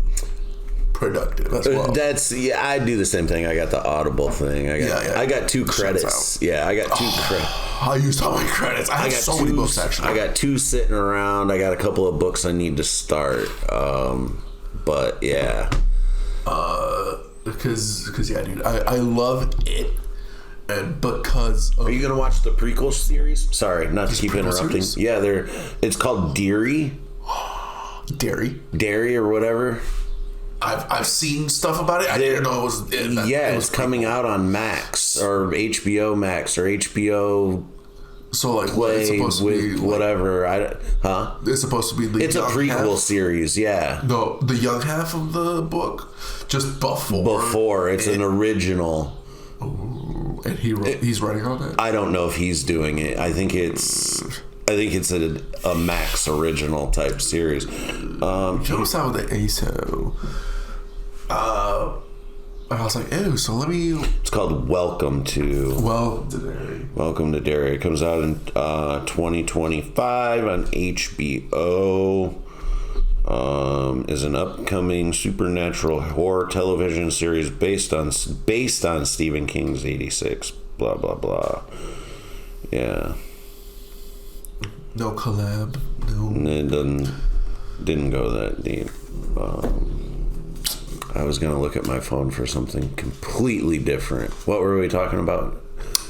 productive as well. I do the same thing. I got the Audible thing. I got 2 credits. Yeah, I got 2 credits. I used all my credits. I got so many books, actually. I got 2 sitting around. I got a couple of books I need to start. But yeah. Because yeah, dude, I love it. And because of... Are you gonna watch the prequel series? Sorry, not to keep interrupting. Series? Yeah, it's called Deary. Dairy or whatever. I've seen stuff about it. I didn't know it was. It's coming out on Max or HBO Max or HBO. So like, what it's supposed to be? Whatever. It's supposed to be the. It's a prequel series. Yeah. No, the young half of the book, just before. Before it's an original. Ooh, and he's writing on it. I don't know if he's doing it. I think it's a Max original type series. Jumps out with the ASO. I was like, ew, so let me... It's called Welcome to Dairy. Welcome to Dairy. It comes out in 2025 on HBO. Is an upcoming supernatural horror television series based on Stephen King's 86. Blah, blah, blah. Yeah. No collab. No. It didn't go that deep. I was going to look at my phone for something completely different. What were we talking about?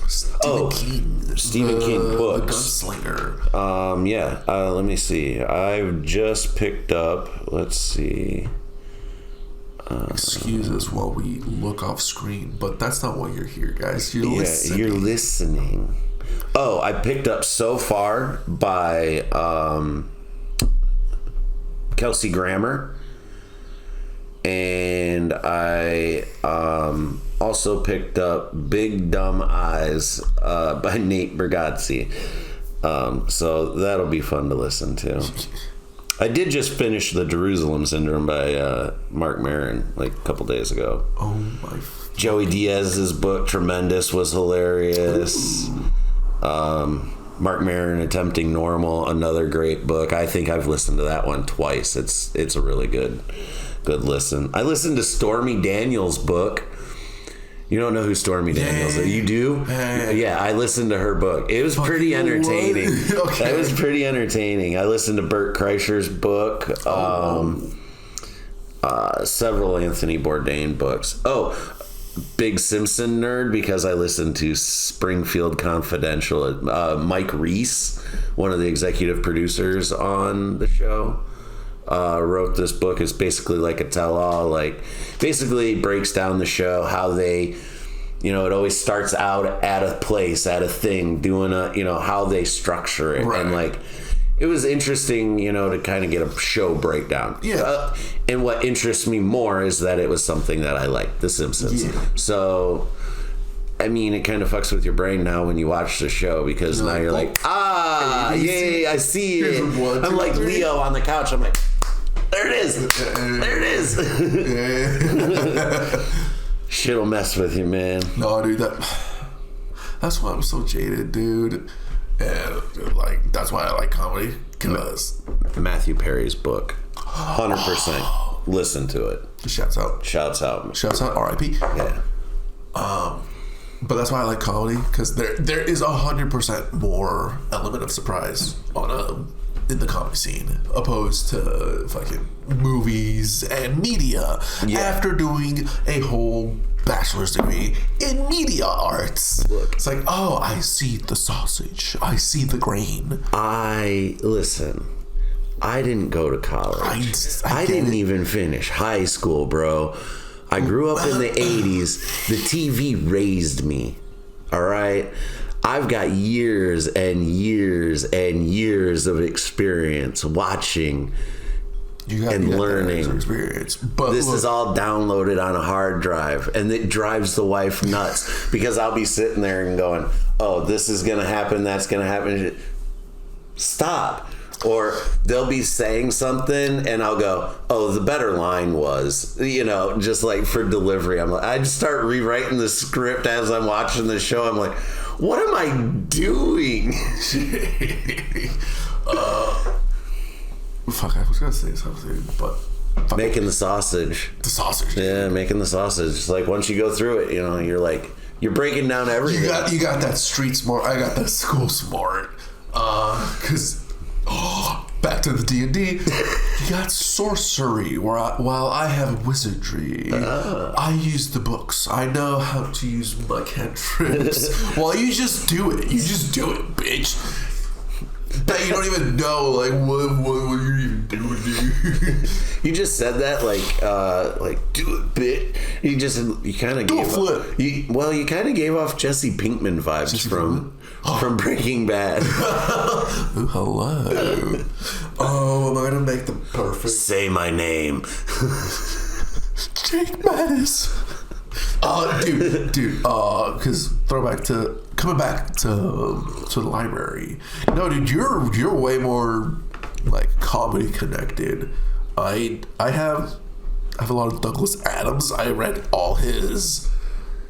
Stephen King books. The Gunslinger. Yeah. Let me see. I've just picked up. Let's see. Excuse us while we look off screen, but that's not why you're here, guys. You're listening. You're listening. Oh, I picked up So Far by Kelsey Grammer, and I also picked up Big Dumb Eyes by Nate Bargatze. So that'll be fun to listen to. I did just finish The Jerusalem Syndrome by Mark Maron like a couple days ago. Oh my! Joey Diaz's book Tremendous was hilarious. Mark Maron Attempting Normal, another great book. I think I've listened to that one twice. It's a really good listen. I listened to Stormy Daniels' book. You don't know who Stormy Daniels is? You do? Yeah, I listened to her book. It was pretty entertaining. Okay. It was pretty entertaining. I listened to Bert Kreischer's book. Several Anthony Bourdain books. Oh, big Simpson nerd because I listened to Springfield Confidential. Mike Reese, one of the executive producers on the show, wrote this book. It's basically like a tell-all, like basically breaks down the show, how they, it always starts out at a place, at a thing, doing how they structure it. Right. And like, it was interesting, to kind of get a show breakdown. Yeah. And what interests me more is that it was something that I liked, The Simpsons. Yeah. So, I mean, it kind of fucks with your brain now when you watch the show because now you're like, yay, I see it. I'm like Leo on the couch. I'm like, there it is. There it is. Shit'll mess with you, man. No, dude, that's why I'm so jaded, dude. And that's why I like comedy, because Matthew Perry's book, 100%. Listen to it. Shouts out. R.I.P. Yeah. But that's why I like comedy, because there is 100% more element of surprise in the comedy scene opposed to fucking movies and media. Yeah. After doing a whole bachelor's degree in media arts, look, it's like, I see the sausage, I see the grain. Listen, I didn't go to college. I didn't even finish high school, bro. I grew up in the 80s. The TV raised me. All right? I've got years and years and years of experience watching and learning. Experience. But this is all downloaded on a hard drive, and it drives the wife nuts because I'll be sitting there and going, oh, this is going to happen, that's going to happen. Stop. Or they'll be saying something and I'll go, oh, the better line was, just like for delivery. I just start rewriting the script as I'm watching the show. I'm like, what am I doing? Fuck, I was going to say something, but... Making the sausage. The sausage. Yeah, making the sausage. It's like once you go through it, you're like, you're breaking down everything. You got that street smart. I got that school smart. Because... back to the D&D. You got sorcery, while I have wizardry. I use the books. I know how to use my cantrips. Well, you just do it. You just do it, bitch. That you don't even know, like, what you're even doing, dude. You just said that, like, do it, bitch. You kind of gave flip. You kind of gave off Jesse Pinkman vibes from Breaking Bad. Ooh, hello. Oh, am I gonna make the perfect? Say my name. Jake Mattis. Dude. Because coming back to the library. No, dude, you're way more like comedy connected. I have a lot of Douglas Adams. I read all his.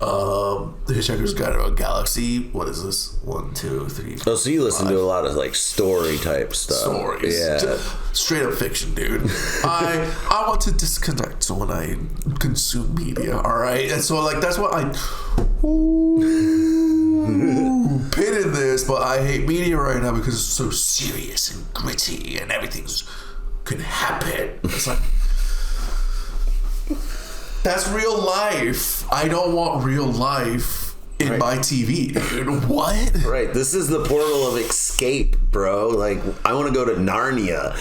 The Hitchhiker's Guide to a Galaxy. What is this? 1, 2, 3. Oh, so you listen to a lot of like story type stuff. Stories. Yeah. Straight up fiction, dude. I want to disconnect when I consume media, alright? And so like that's what I pin in this, but I hate media right now because it's so serious and gritty and everything's can happen. It's like That's real life. I don't want real life in my TV, dude. What? Right. This is the portal of escape, bro. Like, I want to go to Narnia.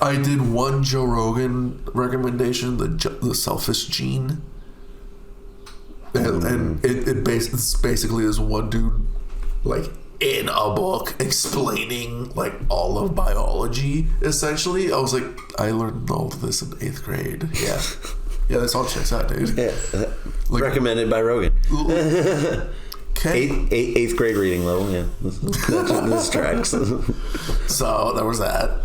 I did one Joe Rogan recommendation, the Selfish Gene. And it's basically this one dude, like, in a book explaining, like, all of biology, essentially. I was like, I learned all of this in 8th grade. Yeah. Yeah, that's all checks out, dude. Yeah. Like, recommended by Rogan. Okay. 8th grade reading level, yeah. This tracks. So, there was that.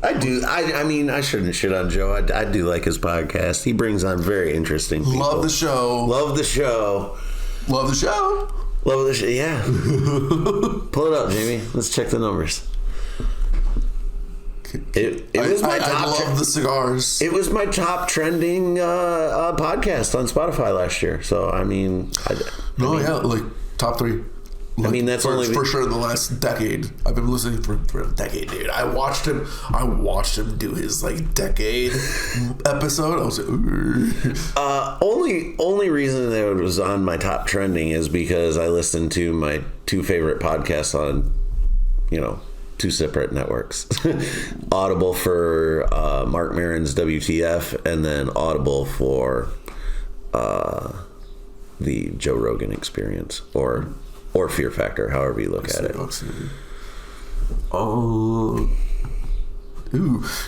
I mean, I shouldn't shit on Joe. I do like his podcast. He brings on very interesting people. Love the show. Yeah. Pull it up, Jamie. Let's check the numbers. It was my top. I love the cigars. It was my top trending podcast on Spotify last year. So I mean, like top 3. Like, I mean, that's for sure in the last decade. I've been listening for a decade, dude. I watched him do his like decade episode. I was like, only reason that it was on my top trending is because I listened to my 2 favorite podcasts on, 2 separate networks. Audible for Mark Maron's WTF, and then Audible for the Joe Rogan Experience, or Fear Factor, however you look at it.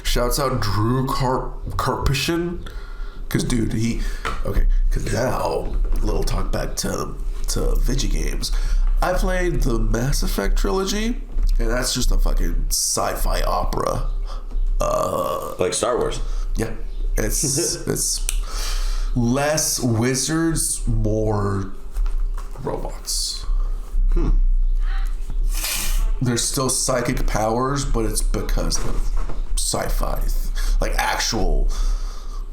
Shouts out Drew Karpyshyn. Because, dude, because now, little talk back to video games. I played the Mass Effect trilogy, and that's just a fucking sci-fi opera. Like Star Wars. Yeah. It's less wizards, more robots. There's still psychic powers, but it's because of sci-fi, like actual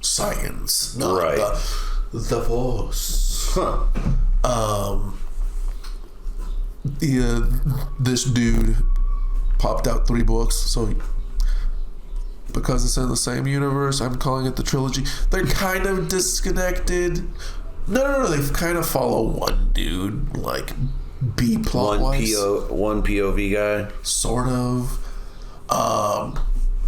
science, not the Force. This dude popped out 3 books, so because it's in the same universe, I'm calling it the trilogy. They're kind of disconnected. No, they kind of follow one dude, like B plot wise. One POV guy, sort of.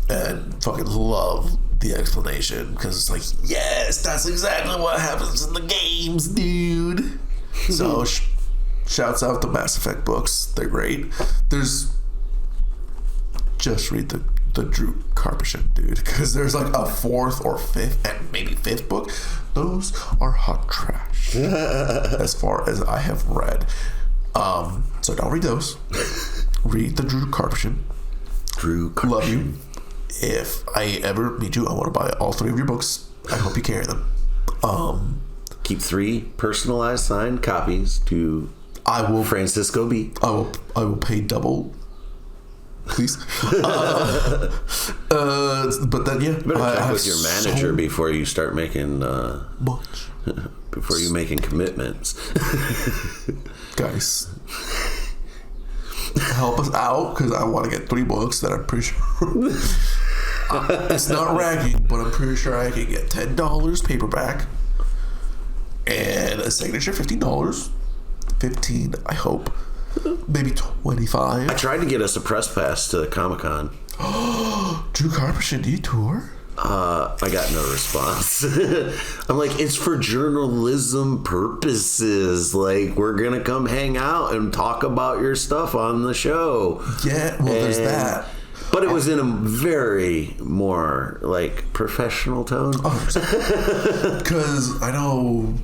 And fucking love the explanation, because it's like, yes, that's exactly what happens in the games, dude. So shouts out the Mass Effect books. They're great. Just read the Drew Karpyshyn, dude, because there's like a 4th or 5th and maybe 5th book. Those are hot trash as far as I have read. So don't read those. Read the Drew Karpyshyn. Love you. If I ever meet you, I want to buy all 3 of your books. I hope you carry them. Keep 3 personalized signed copies to Francisco B. I will pay double, please. But then, yeah. You better check with your manager before you start making before you making commitments. Guys, help us out, because I want to get 3 books that I'm pretty sure it's not ragging, but I'm pretty sure I can get $10 paperback and a signature $15, I hope, maybe $25. I tried to get us a press pass to Comic-Con. Drew Karpyshyn, do you tour? I got no response. I'm like, it's for journalism purposes. Like, we're gonna come hang out and talk about your stuff on the show. Yeah, well, there's that. But it was in a very more like professional tone. Because I know,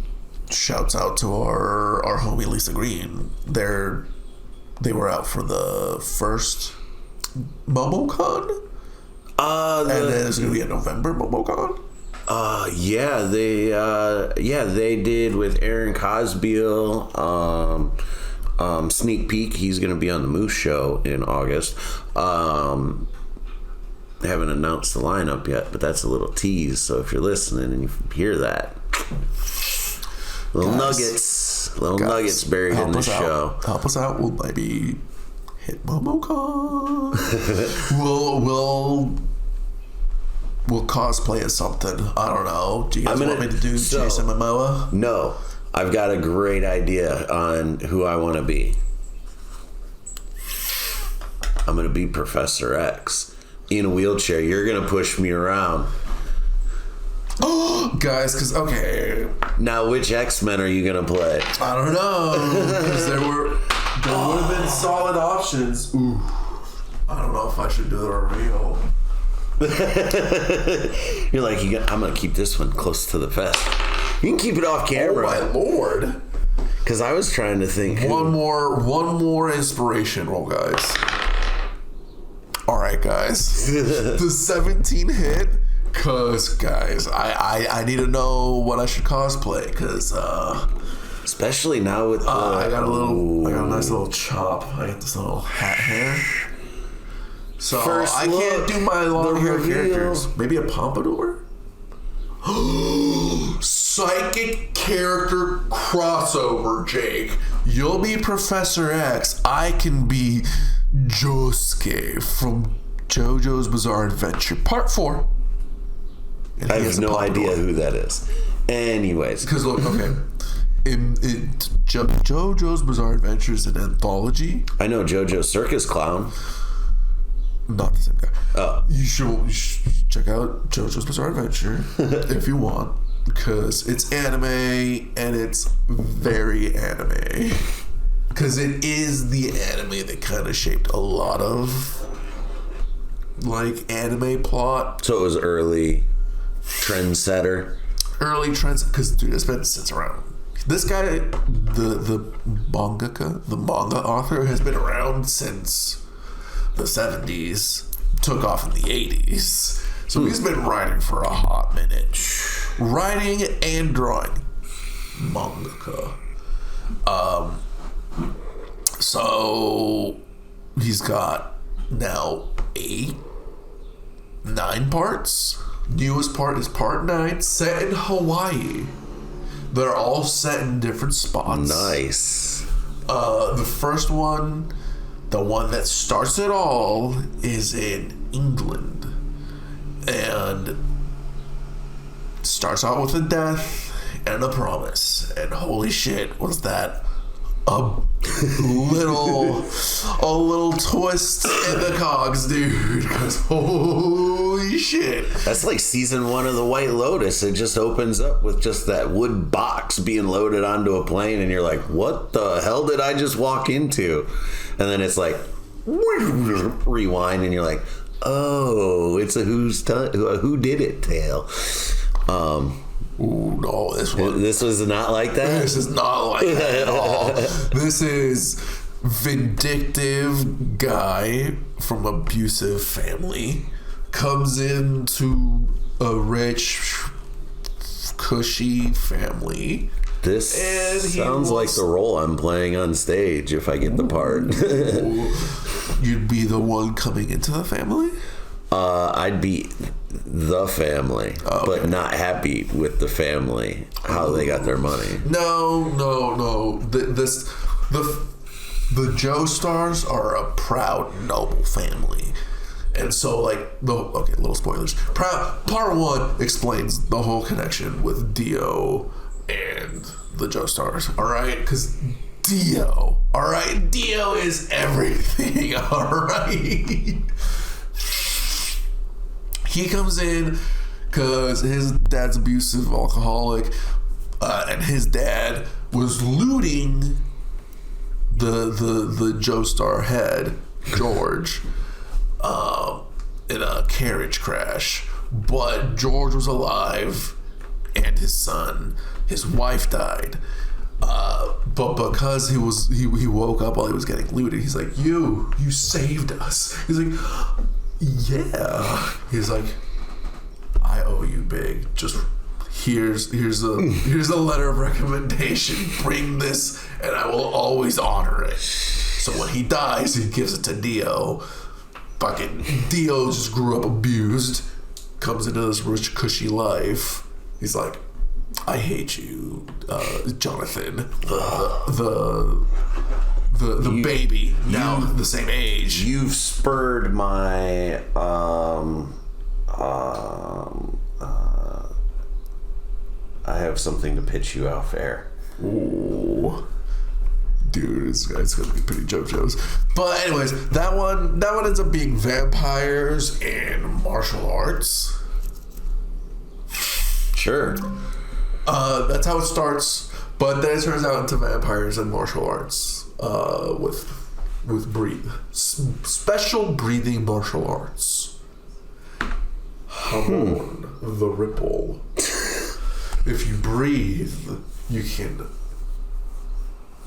shouts out to our homie Lisa Green. They were out for the first MomoCon. And then it's gonna be a November MomoCon. They did with Aaron Cosbiel. Sneak peek, he's gonna be on the Moose Show in August. They haven't announced the lineup yet, but that's a little tease. So if you're listening and you hear that, little nuggets buried in the show. Help us out. We'll maybe hit MomoCon. we'll we'll cosplay as something. I don't know. Do you guys want me to do Jason Momoa? No. I've got a great idea on who I want to be. I'm going to be Professor X. In a wheelchair. You're going to push me around. Oh, guys, because, okay. Now, which X-Men are you going to play? I don't know. Because there would have been solid options. Ooh. I don't know if I should do the reveal. You're like, I'm going to keep this one close to the vest. You can keep it off camera. Oh, my Lord. Because I was trying to think. One more inspiration roll, guys. All right, guys. The 17 hit. Because, guys, I need to know what I should cosplay. Because, especially now with I got a nice little chop. I got this little hat hair. So I can't do my long hair characters. Maybe a pompadour? Psychic character crossover, Jake. You'll be Professor X. I can be Josuke from JoJo's Bizarre Adventure Part 4. I have no idea who that is. Anyways. Because look, okay. JoJo's Bizarre Adventure is an anthology. I know JoJo Circus Clown. Not the same guy. Oh. You should check out JoJo's Bizarre Adventure if you want. Because it's anime and it's very anime. Because it is the anime that kind of shaped a lot of like anime plot. So it was early trendsetter. Early trends, because dude, it's been since around. This guy, the mangaka, the manga author, has been around since the 70s. Took off in the 80s. So he's been writing for a hot minute. Writing and drawing. Mangaka. So he's got now 9 parts. Newest part is part 9, set in Hawaii. They're all set in different spots. Nice. The first one, the one that starts it all, is in England. And starts out with a death and a promise. And holy shit, was that a little twist in the cogs, dude. Because holy shit. That's like season 1 of The White Lotus. It just opens up with just that wood box being loaded onto a plane, and you're like, what the hell did I just walk into? And then it's like, rewind, and you're like, oh, it's a who did it tale. Ooh, no, this was not like that? This is not like that at all. This is vindictive guy from abusive family comes into a rich, cushy family. This sounds like the role I'm playing on stage if I get the part. You'd be the one coming into the family? I'd be the family, but not happy with the family, how they got their money. No. The Joestars are a proud, noble family. And so, little spoilers. Part 1 explains the whole connection with Dio and the Joestars, alright? Because Dio is everything, alright? He comes in because his dad's abusive alcoholic, and his dad was looting the Joestar head, George, in a carriage crash. But George was alive, and his wife died. But because he woke up while he was getting looted, he's like, you saved us. He's like, yeah. He's like, I owe you big. Just here's a letter of recommendation. Bring this, and I will always honor it. So when he dies, he gives it to Dio. Fucking Dio just grew up abused, comes into this rich, cushy life. He's like, I hate you, Jonathan. The baby, now the same age. You've spurred my I have something to pitch you off air. Ooh. Dude, it's gonna be pretty JoJo's. But anyways, that one ends up being vampires and martial arts. Sure. That's how it starts, but then it turns out into vampires and martial arts. With special breathing martial arts. Hamon the Ripple. If you breathe, you can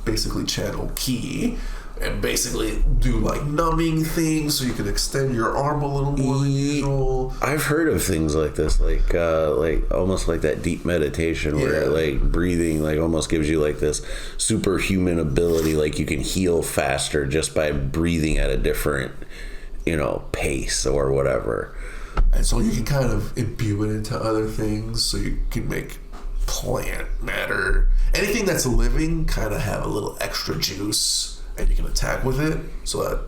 basically channel ki and basically do like numbing things so you can extend your arm a little more than usual. I've heard of things like this, like almost like that deep meditation where like breathing like almost gives you like this superhuman ability, like you can heal faster just by breathing at a different, pace or whatever. And so you can kind of imbue it into other things, so you can make plant matter, anything that's living, kind of have a little extra juice, and you can attack with it, so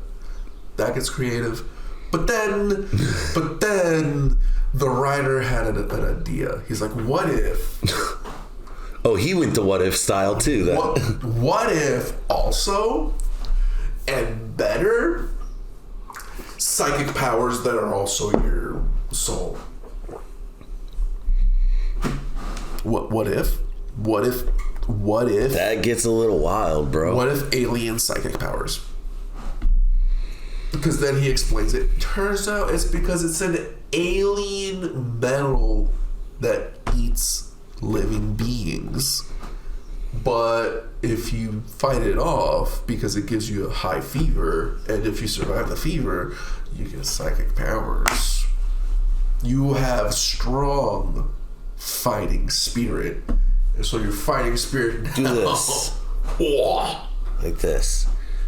that gets creative. But then the writer had an idea. He's like, what if? Oh, he went to what if style too. Then. What if also, and better, psychic powers that are also your soul? What if that gets a little wild, bro? What if alien psychic powers? Because then he explains it. Turns out it's because it's an alien metal that eats living beings. But if you fight it off, because it gives you a high fever, and if you survive the fever, you get psychic powers. You have strong fighting spirit. And so your fighting spirit now. Do this. Like this.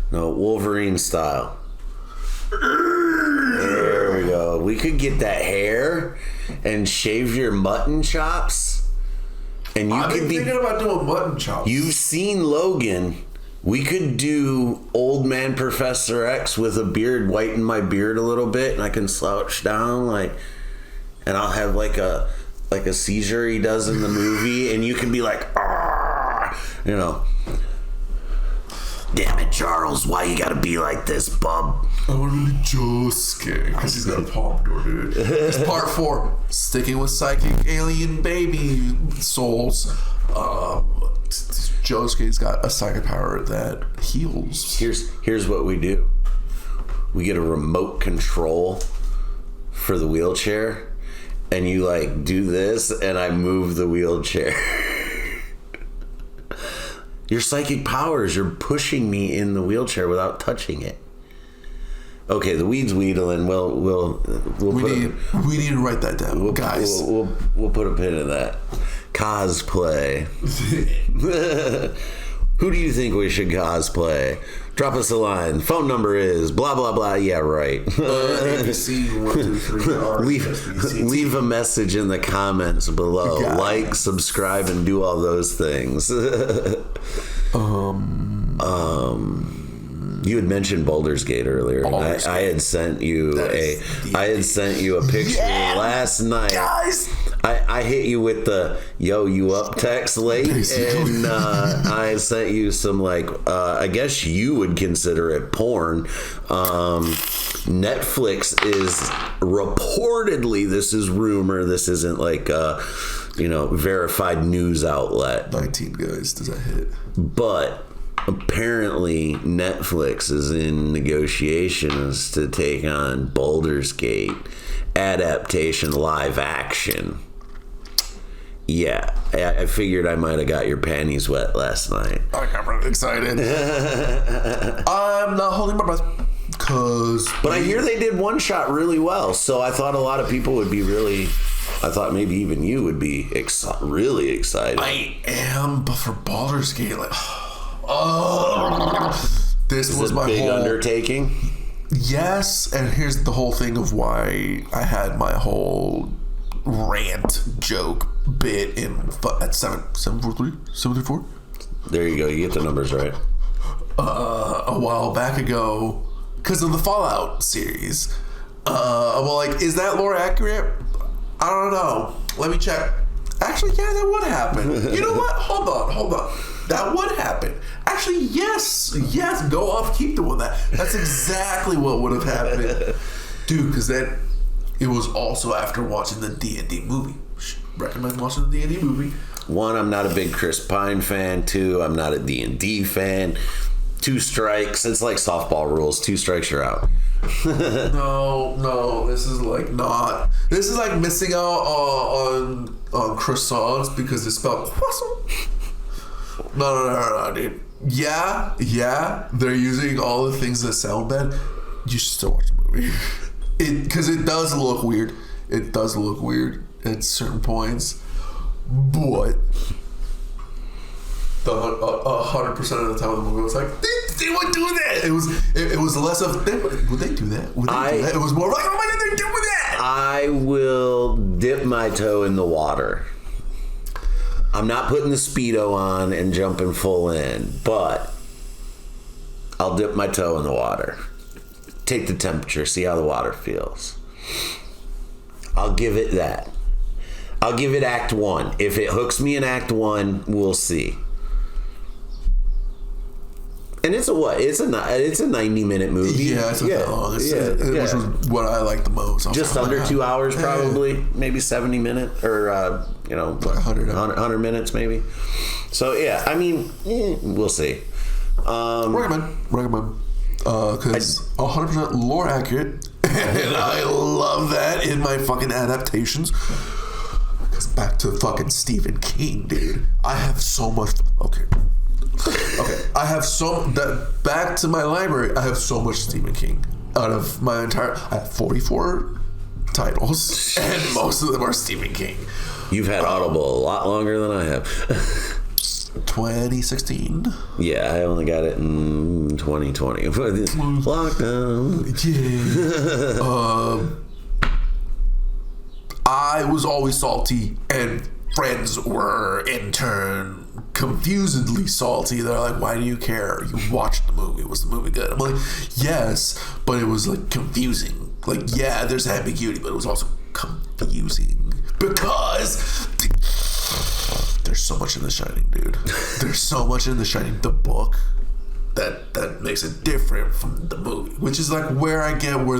No, Wolverine style. There we go. We could get that hair and shave your mutton chops. And you I've could been thinking about doing mutton chops. You've seen Logan. We could do old man Professor X with a beard, whiten my beard a little bit, and I can slouch down and I'll have like a seizure he does in the movie, and you can be like, damn it, Charles, why you gotta be like this, bub? I want to be Josuke, because he's got a pompadour, dude. It's part 4, sticking with psychic alien baby souls. Josuke's got a psychic power that heals. Here's what we do. We get a remote control for the wheelchair, and you do this, and I move the wheelchair. Your psychic powers, you're pushing me in the wheelchair without touching it. Okay, the weed's wheedling. We need to write that down, guys. We'll put a pin in that. Cosplay. Who do you think we should cosplay? Drop us a line. Phone number is blah blah blah. Yeah, right. ABC 123 leave a message in the comments below. Like, subscribe, and do all those things. You had mentioned Baldur's Gate earlier. I had sent you a picture last night. Guys, I hit you with the you up text late, and I sent you some I guess you would consider it porn. Netflix is reportedly, this is rumor, this isn't verified news outlet. 19 guys, does that hit? But apparently Netflix is in negotiations to take on Baldur's Gate adaptation live action. Yeah, I figured I might have got your panties wet last night. I got really excited. I'm not holding my breath. But I hear they did one shot really well, so I thought a lot of people would be I thought maybe even you would be really excited. I am, but for Baldur's Gate, this was my big whole undertaking. Yes, and here's the whole thing of why I had my whole rant joke bit at 734. There you go. You get the numbers right. A while back ago, because of the Fallout series. Is that lore accurate? I don't know. Let me check. Actually, yeah, that would happen. You know what? Hold on. That would happen. Actually, yes. Go off, keep doing that. That's exactly what would have happened, dude. Because it was also after watching the D&D movie. Recommend watching the D&D movie. 1, I'm not a big Chris Pine fan. 2, I'm not a D&D fan. 2 strikes. It's like softball rules. 2 strikes, you're out. No. This is like not. This is like missing out on croissants because it's spelled croissant. No, dude. Yeah. They're using all the things that sound bad. You should still watch the movie. Because it does look weird. It does look weird at certain points, but 100% of the time the movie was like they would do that. It was less of would they do that? Would they do that? It was more like, why did they do that? I will dip my toe in the water. I'm not putting the Speedo on and jumping full in, but I'll dip my toe in the water. Take the temperature, see how the water feels. I'll give it that. I'll give it Act 1. If it hooks me in Act 1, we'll see. And it's a what? It's a 90-minute movie. Yeah, it's not that long. Which was what I like the most. Just under 2 hours, probably. Maybe 70 minutes, or like 100 minutes, maybe. So yeah, I mean, we'll see. Recommend. Because 100% lore accurate, and I love that in my fucking adaptations. Because back to fucking Stephen King, dude. I have so much. Okay. I have back to my library. I have so much Stephen King. Out of my I have 44 titles, and most of them are Stephen King. You've had Audible a lot longer than I have. 2016. Yeah, I only got it in 2020. Lockdown. Yeah. I was always salty, and friends were in turn confusedly salty. They're like, why do you care? You watched the movie. Was the movie good? I'm like, yes, but it was like confusing. Like, yeah, there's ambiguity, but it was also confusing because there's so much in The Shining, dude. There's so much in The Shining, the book, that makes it different from the movie, which is like where I get where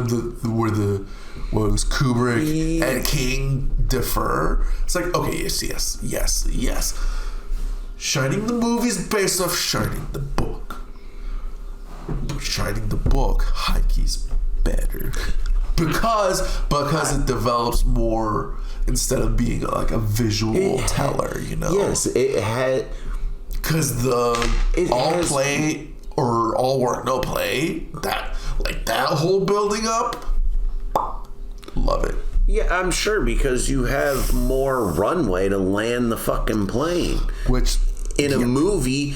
Kubrick and King differ. It's like, okay, yes. Shining the movie is based off Shining the book. But Shining the book, Heike's better because it develops more instead of being like a visual teller, you know. Yes, it had, because play or all work no play, that whole building up, love it. Yeah, I'm sure, because you have more runway to land the fucking plane. Which in a movie,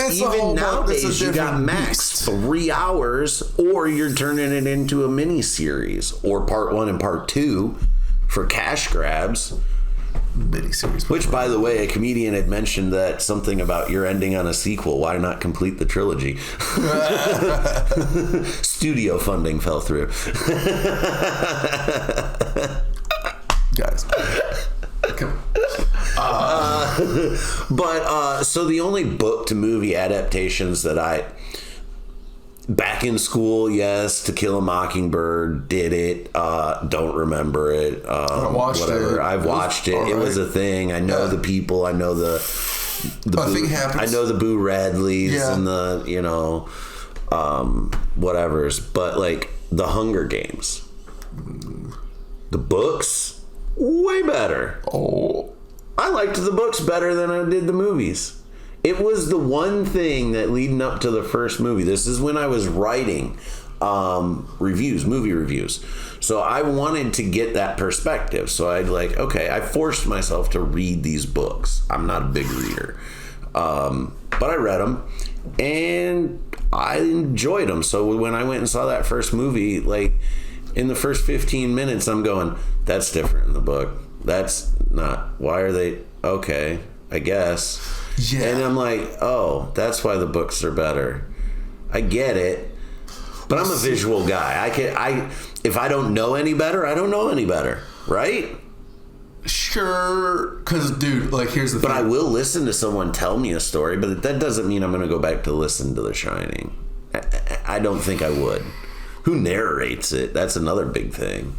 even nowadays, you got max 3 hours, or you're turning it into a mini series, or part 1 and part 2 for cash grabs. Miniseries. Which, by the way, a comedian had mentioned that something about you're ending on a sequel. Why not complete the trilogy? Studio funding fell through. Guys, come on. So the only book to movie adaptations that back in school, yes, To Kill a Mockingbird did it. Don't remember it. I watched it. I've watched it. It was a thing. I know the people. I know the thing happens. I know the Boo Radleys and the whatevers. But like the Hunger Games, the books, way better. Oh, I liked the books better than I did the movies. It was the one thing that leading up to the first movie. This is when I was writing movie reviews. So I wanted to get that perspective. So I forced myself to read these books. I'm not a big reader. But I read them and I enjoyed them. So when I went and saw that first movie, like in the first 15 minutes, I'm going, that's different in the book. That's not. Why are they? Okay, I guess. Yeah. And I'm like, oh, that's why the books are better. I get it, but I'm a visual guy. If I don't know any better, I don't know any better, right? sure. Because, dude, like, here's the thing. But I will listen to someone tell me a story, but that doesn't mean I'm going to go back to listen to The Shining. I don't think I would. Who narrates it? That's another big thing.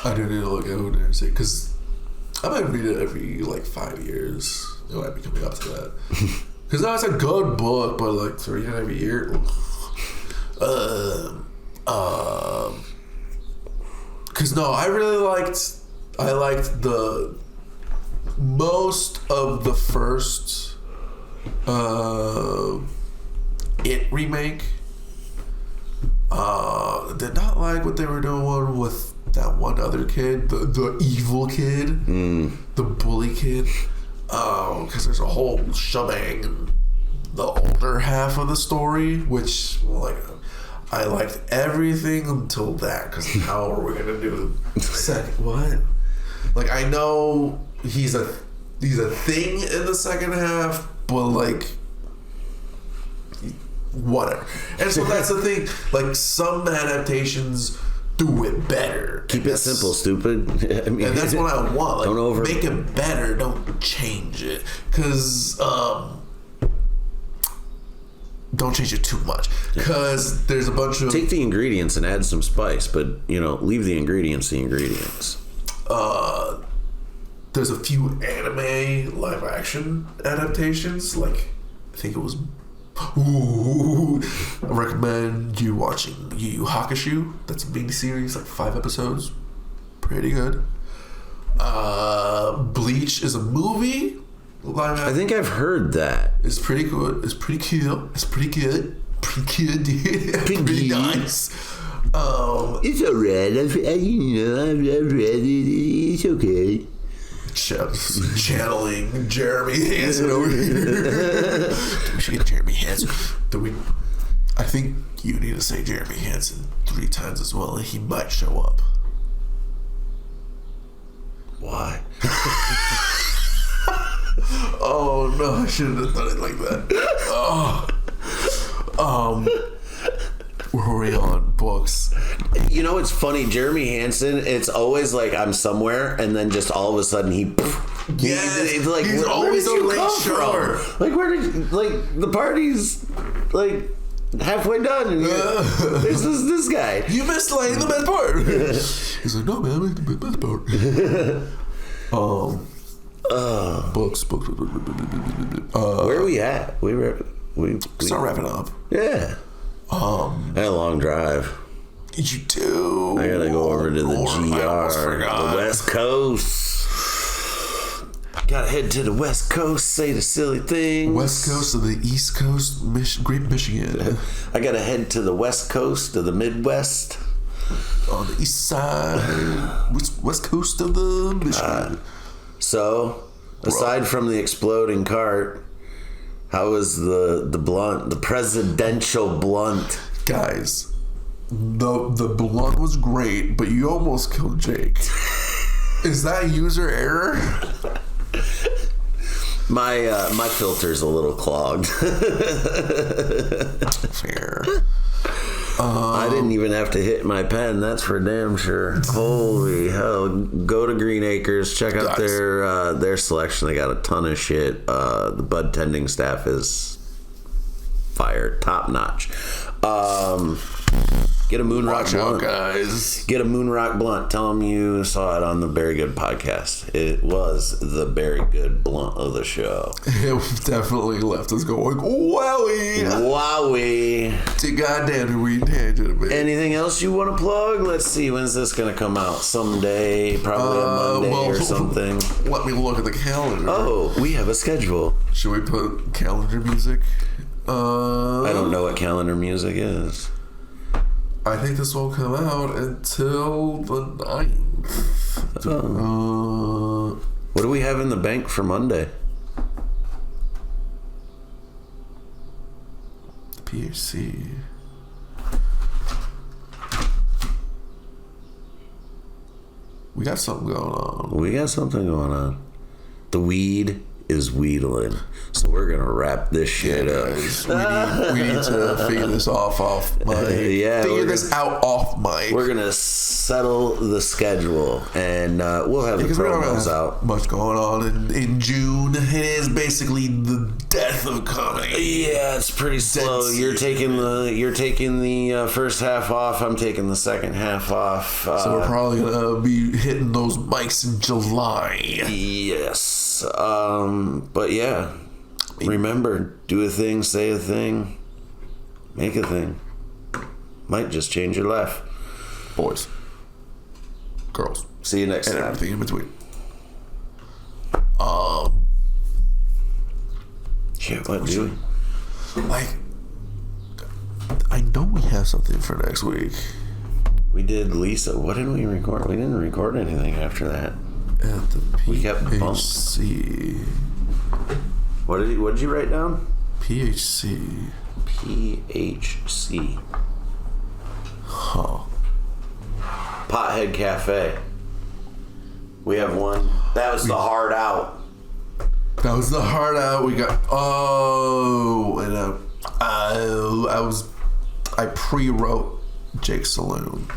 I do need to look at who narrates it, because I might read it every, like, 5 years. It might be coming up to that. Because now it's a good book, but, like, to read it every year. Because, no, I liked the most of the first It remake. Did not like what they were doing with that one other kid, the evil kid, the bully kid. Because there's a whole shebang in the older half of the story, which, like, I liked everything until that. Because how are we gonna do the second? What? Like, I know he's a thing in the second half, but, like, whatever. And so that's the thing. Like, some adaptations do it better. Keep it simple, stupid. I mean, and that's what I want. Like, don't make it better. Don't change it. Because don't change it too much. Because there's a bunch of... Take the ingredients and add some spice, but, leave the ingredients There's a few anime live action adaptations. Like, I think it was... Ooh, I recommend you watching Yu Yu Hakusho. That's a miniseries, like 5 episodes. Pretty good. Bleach is a movie. Live action. I think I've heard that. It's pretty good. It's pretty cute. It's pretty good. Pretty good, dude. Pretty nice. It's alright. I've read it. It's okay. Channeling Jeremy Hansen over here. We should get Jeremy Hansen. I think you need to say Jeremy Hansen 3 times as well, and he might show up. Why? Oh no, I shouldn't have done it like that. Where were we on books? It's funny, Jeremy Hansen, it's always like I'm somewhere and then just all of a sudden he's like, he's always a late shower. Like, where did, like, the party's like halfway done and there's this guy. You missed like the best part. He's like, no man, I made the best part. Books. Where are we at? We start wrapping up. Yeah. I had a long drive. You do. I gotta go over to the GR, the West Coast. Gotta head to the West Coast, say the silly things. West Coast of the East Coast, Great Michigan. I gotta head to the West Coast of the Midwest. On the east side, West Coast of the Michigan. So, aside from the exploding cart, how was the blunt, the presidential blunt? Guys, the blunt was great, but you almost killed Jake. Is that user error? My filter's a little clogged. Fair. I didn't even have to hit my pen. That's for damn sure. Holy hell! Go to Green Acres. Check out their selection. They got a ton of shit. The bud tending staff is fire, top notch. Get a Moonrock blunt, guys. Get a Moonrock blunt. Tell them you saw it on the Very Good podcast. It was the Very Good blunt of the show. It definitely left us going, wowie. To goddamn we tangent a bit. Anything else you want to plug? Let's see. When's this going to come out? Someday, probably a Monday or something. Let me look at the calendar. Oh, we have a schedule. Should we put calendar music? I don't know what calendar music is. I think this won't come out until the 9th. What do we have in the bank for Monday? PHC. We got something going on. The weed is wheedling. So we're gonna wrap this shit up. We need to figure this off mic. Figure this out off mic. We're gonna settle the schedule, and we'll have the promos out. Much going on in June. It is basically the death of comedy. Yeah, it's pretty slow. You're taking the first half off. I'm taking the second half off. So we're probably gonna be hitting those mics in July. Yes. But yeah. Remember, do a thing, say a thing, make a thing. Might just change your life. Boys. Girls. See you next time. And everything in between. Shit, what do we? Like, I know we have something for next week. We did Lisa. What did we record? We didn't record anything after that. At the we kept PHC. What did you write down? PHC. PHC. Huh. Pothead Cafe. We have one. That was the hard out. That was the hard out. We got. Oh, and I pre-wrote Jake's Saloon.